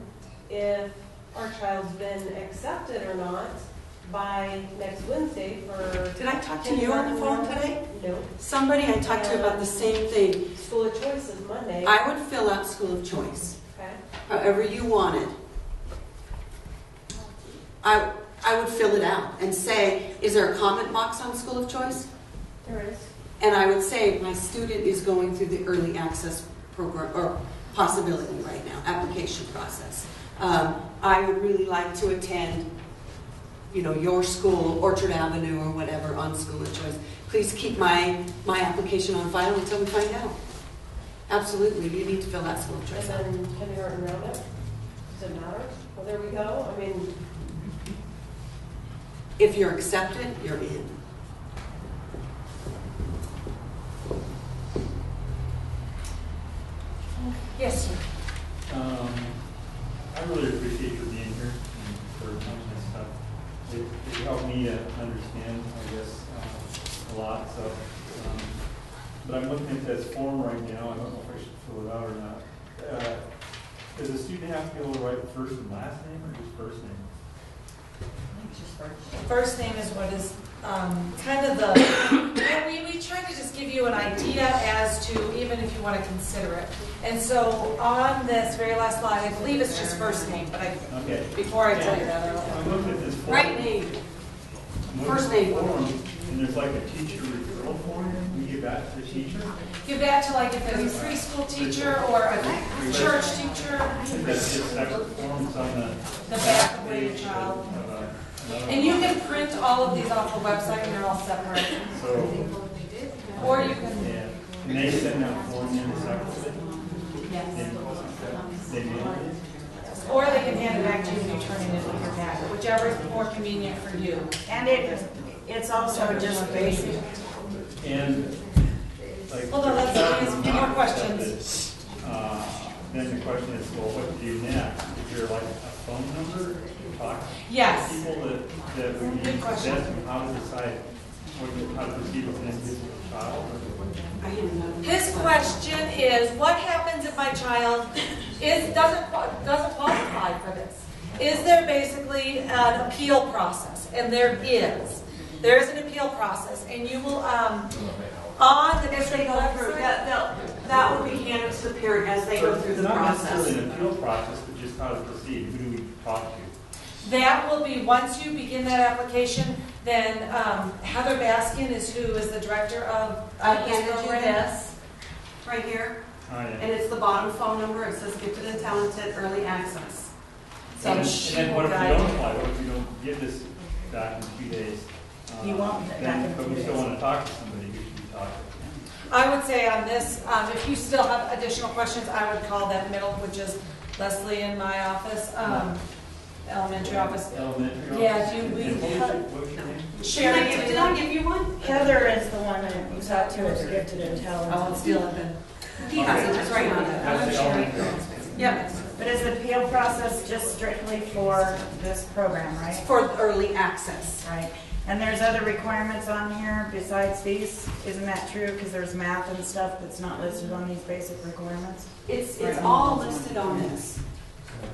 if our child's been accepted or not by next Wednesday for. Did I talk to you on the phone today? No. Somebody I talked to about the same thing. School of choice is Monday. I would fill out school of choice, Okay. however you wanted. I would fill it out and say, is there a comment box on school of choice? There is. And I would say, my student is going through the early access program, or possibility right now, application process. I would really like to attend, your school, Orchard Avenue or whatever, on school of choice. Please keep my application on file until we find out. Absolutely, you need to fill out school of choice. And then kindergarten roundup, does it matter? Well, there we go. I mean, If you're accepted, you're in. Yes, sir. I really appreciate your being here and for coming and stuff. It helped me to understand, I guess, a lot. So, but I'm looking at this form right now. I don't know if I should fill it out or not. Does a student have to be able to write first and last name or just first name? First name is what is kind of the, we try to just give you an idea as to even if you want to consider it. And so on this very last slide, I believe it's just first name, but Okay. before I tell you that, I don't I'm know. looking at this form. Right name. I'm looking First at the name. form, and there's like a teacher referral form. We give that to the teacher. Give that to like if there's a preschool teacher or a church teacher, That's just separate forms on the back of where your child. And you can print all of these off the website and they're all separate. So, Or you can, yeah. Can they send that form in separately? Yes. They do? Or they can hand it back to you and you turn it in with your packet, whichever is more convenient for you. And it's also just basic. And like. Hold on, let's ask a few more if questions. Then the question is, well, what to do next? Is there like a phone number to talk to Yes. people that would be Good question. best on how to decide how to proceed with an individual child? His question is, what happens if my child doesn't qualify for this? Is there basically an appeal process? And there is. There is an appeal process, and you will on the district website. That will be handed to the parent as they go through the Not process. necessarily an appeal process, but just how to proceed. Who do we talk to? That will be, once you begin that application, then Heather Baskin who is the director of I this handed you program. this right here, Oh, yeah. and it's the bottom phone number. It says Gifted and Talented Early Access. So And she then what will if we guide don't you. apply? What if we don't get this back in 2 days? You won't get back in But 2 we still days. want to talk to somebody. Who should we talk to? I would say on this, if you still have additional questions, I would call that middle, which is Lesley in my office, elementary office. Elementary. Yeah, office? do we And have- what's your name? Sherry, Did I give you one? Heather is the one that you talk to as Gifted and I Talented. won't steal it then. He has it. It's right on it. That's the elementary office. Yep. But is the appeal process just strictly for this program, right? For early access. Right. And there's other requirements on here besides these? Isn't that true? Because there's math and stuff that's not listed on these basic requirements? It's all listed on this.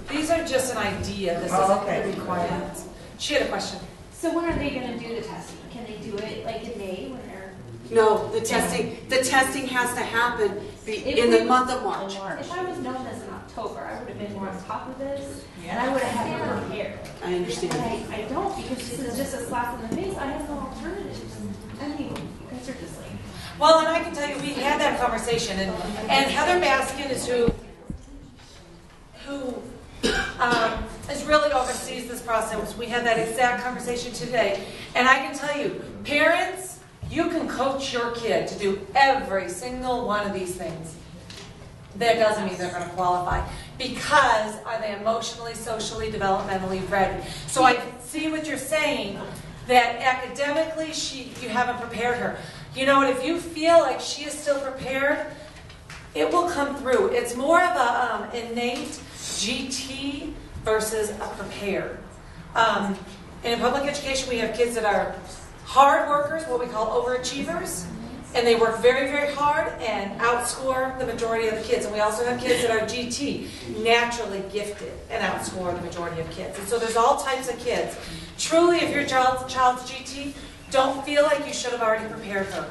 These are just an idea. This Oh, isn't okay. the requirements. She had a question. So when are they gonna do the testing? Can they do it like in May when they're? No, the testing has to happen in the month of March. If I was known this in October, I would have been more on top of this, and I would have had it prepared. I understand. And I don't, because this is just a slap in the face. I have no alternatives. I mean, you guys are just like. Well, and I can tell you, we had that conversation, and Heather Baskin is who is really oversees this process. We had that exact conversation today, and I can tell you, parents, you can coach your kid to do every single one of these things. That doesn't mean they're going to qualify, because are they emotionally, socially, developmentally ready? So I see what you're saying, that academically you haven't prepared her. You know what, if you feel like she is still prepared, it will come through. It's more of a innate GT versus a prepared. In public education, we have kids that are hard workers, what we call overachievers, and they work very, very hard and outscore the majority of the kids. And we also have kids that are GT, naturally gifted, and outscore the majority of kids. And so there's all types of kids. Truly, if your child's GT, don't feel like you should have already prepared her.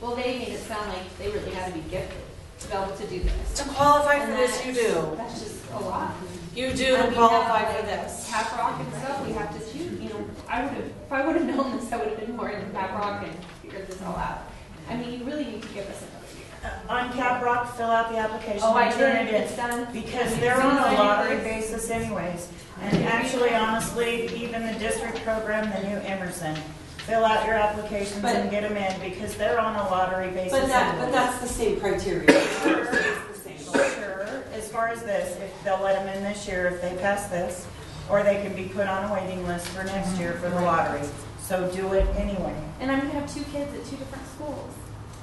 Well, they made it sound like they really had to be gifted to be able to do this. To qualify for And this, you do. That's just a lot. You do to qualify for this. Cap Rock and stuff, we have to choose, if I would have known this, I would have been more in Cap Rock and figured this all out. I mean, you really need to give us another year. On Cap Rock, fill out the application. Oh, I and turn did. it in. It's done. Because they're on a lottery basis anyways. And actually, honestly, even the district program, the new Emerson, fill out your applications and get them in because they're on a lottery basis. But that's the same criteria. Sure, as far as this, if they'll let them in this year if they pass this, or they can be put on a waiting list for next year for the lottery. So do it anyway. And I'm gonna have 2 kids at 2 different schools.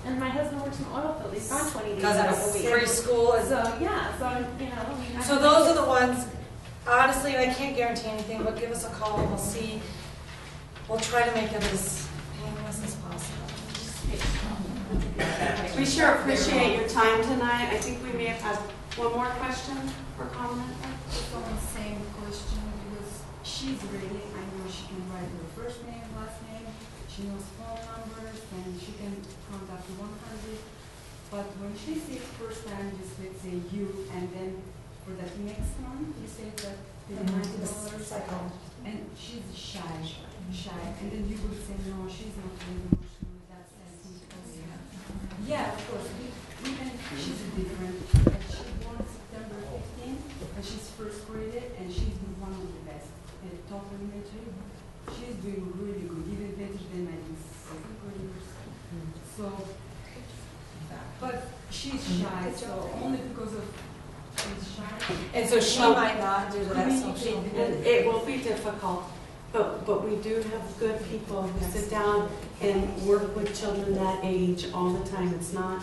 And my husband works in the oil field, he's gone 20 days Because out of of the week. free school. So, yeah, so, I mean. So those are the ones, honestly, and I can't guarantee anything, but give us a call and we'll see. We'll try to make it as painless as possible. We sure appreciate your time tonight. I think we may have had one more question or comment. Just on the same question, because she's ready. I know she can write her first name, last name. She knows phone numbers, and she can contact 100. But when she says first time, just let's say you, and then for that next month, you say that the $90. And she's shy. And then you would say, no, she's not really emotional. That's yeah, of course. We can, she's different. She born September 15th, and she's first graded, and she's one of the best at top elementary. She's doing really good, even better than my second graders. So But she's shy, so only because of she's shy. And so she might not do that social. And it will be difficult, but we do have good people who sit down and work with children that age all the time. It's not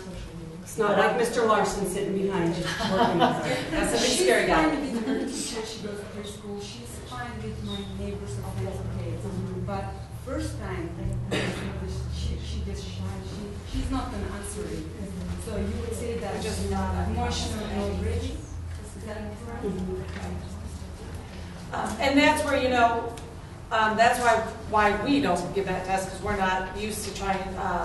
like Mr. Larson sitting behind you working with her. That's a big scary guy. She's fine with her teacher, she goes to her school, she's fine with my neighbors and friends and kids. But first time, she gets shy, she's not gonna answer it. So you would say that Just not emotional and ready? Is that correct? And that's where, that's why we don't give that test, because we're not used to trying,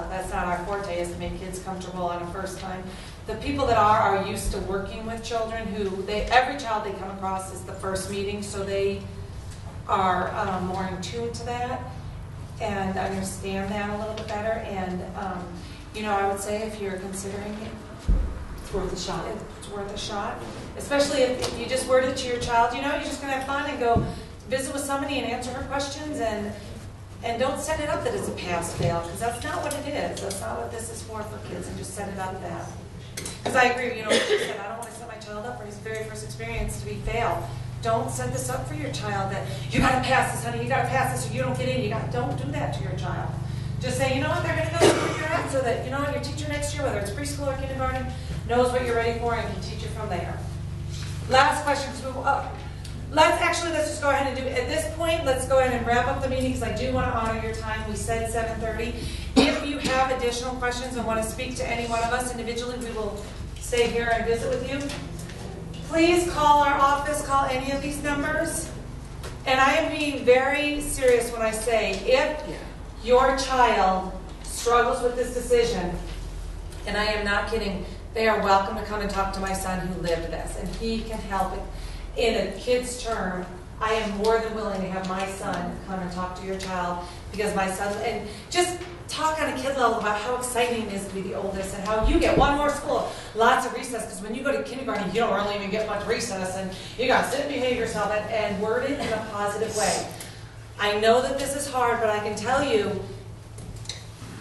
that's not our forte, is to make kids comfortable on a first time. The people that are used to working with children who, every child they come across is the first meeting, so they are more in tune to that and understand that a little bit better. And, I would say if you're considering it, It's worth a shot. it's worth a shot, especially if you just word it to your child, you're just going to have fun and go visit with somebody and answer her questions, and don't set it up that it's a pass-fail, because that's not what it is. That's not what this is for kids, and just set it up that. Because I agree, what you said, I don't want to set my child up for his very first experience to be fail. Don't set this up for your child that, you got to pass this, honey, you got to pass this, or you don't get in, don't do that to your child. Just say, you know what, they're going to go through your head so that, your teacher next year, whether it's preschool or kindergarten, knows what you're ready for and can teach you from there. Last question, let's just go ahead and do it. At this point, let's go ahead and wrap up the meeting, because I do want to honor your time. We said 7:30. If you have additional questions and want to speak to any one of us individually, we will stay here and visit with you. Please call our office, call any of these numbers. And I am being very serious when I say, if your child struggles with this decision, and I am not kidding, they are welcome to come and talk to my son who lived this, and he can help it. In a kid's term, I am more than willing to have my son come and talk to your child, because my son, and just talk on a kid level about how exciting it is to be the oldest, and how you get one more school, lots of recess, because when you go to kindergarten, you don't really even get much recess, and you got to sit and behave yourself, and word it in a positive way. I know that this is hard, but I can tell you,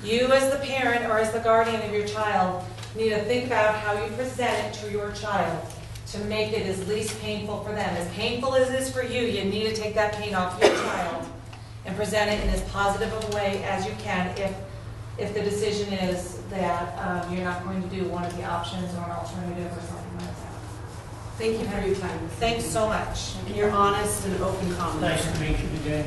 you as the parent or as the guardian of your child need to think about how you present it to your child to make it as least painful for them. As painful as it is for you, you need to take that pain off your child and present it in as positive of a way as you can if the decision is that you're not going to do one of the options or an alternative or something like that. Thank you for your time. Thanks so much. And your honest and open comments. Nice to meet you today.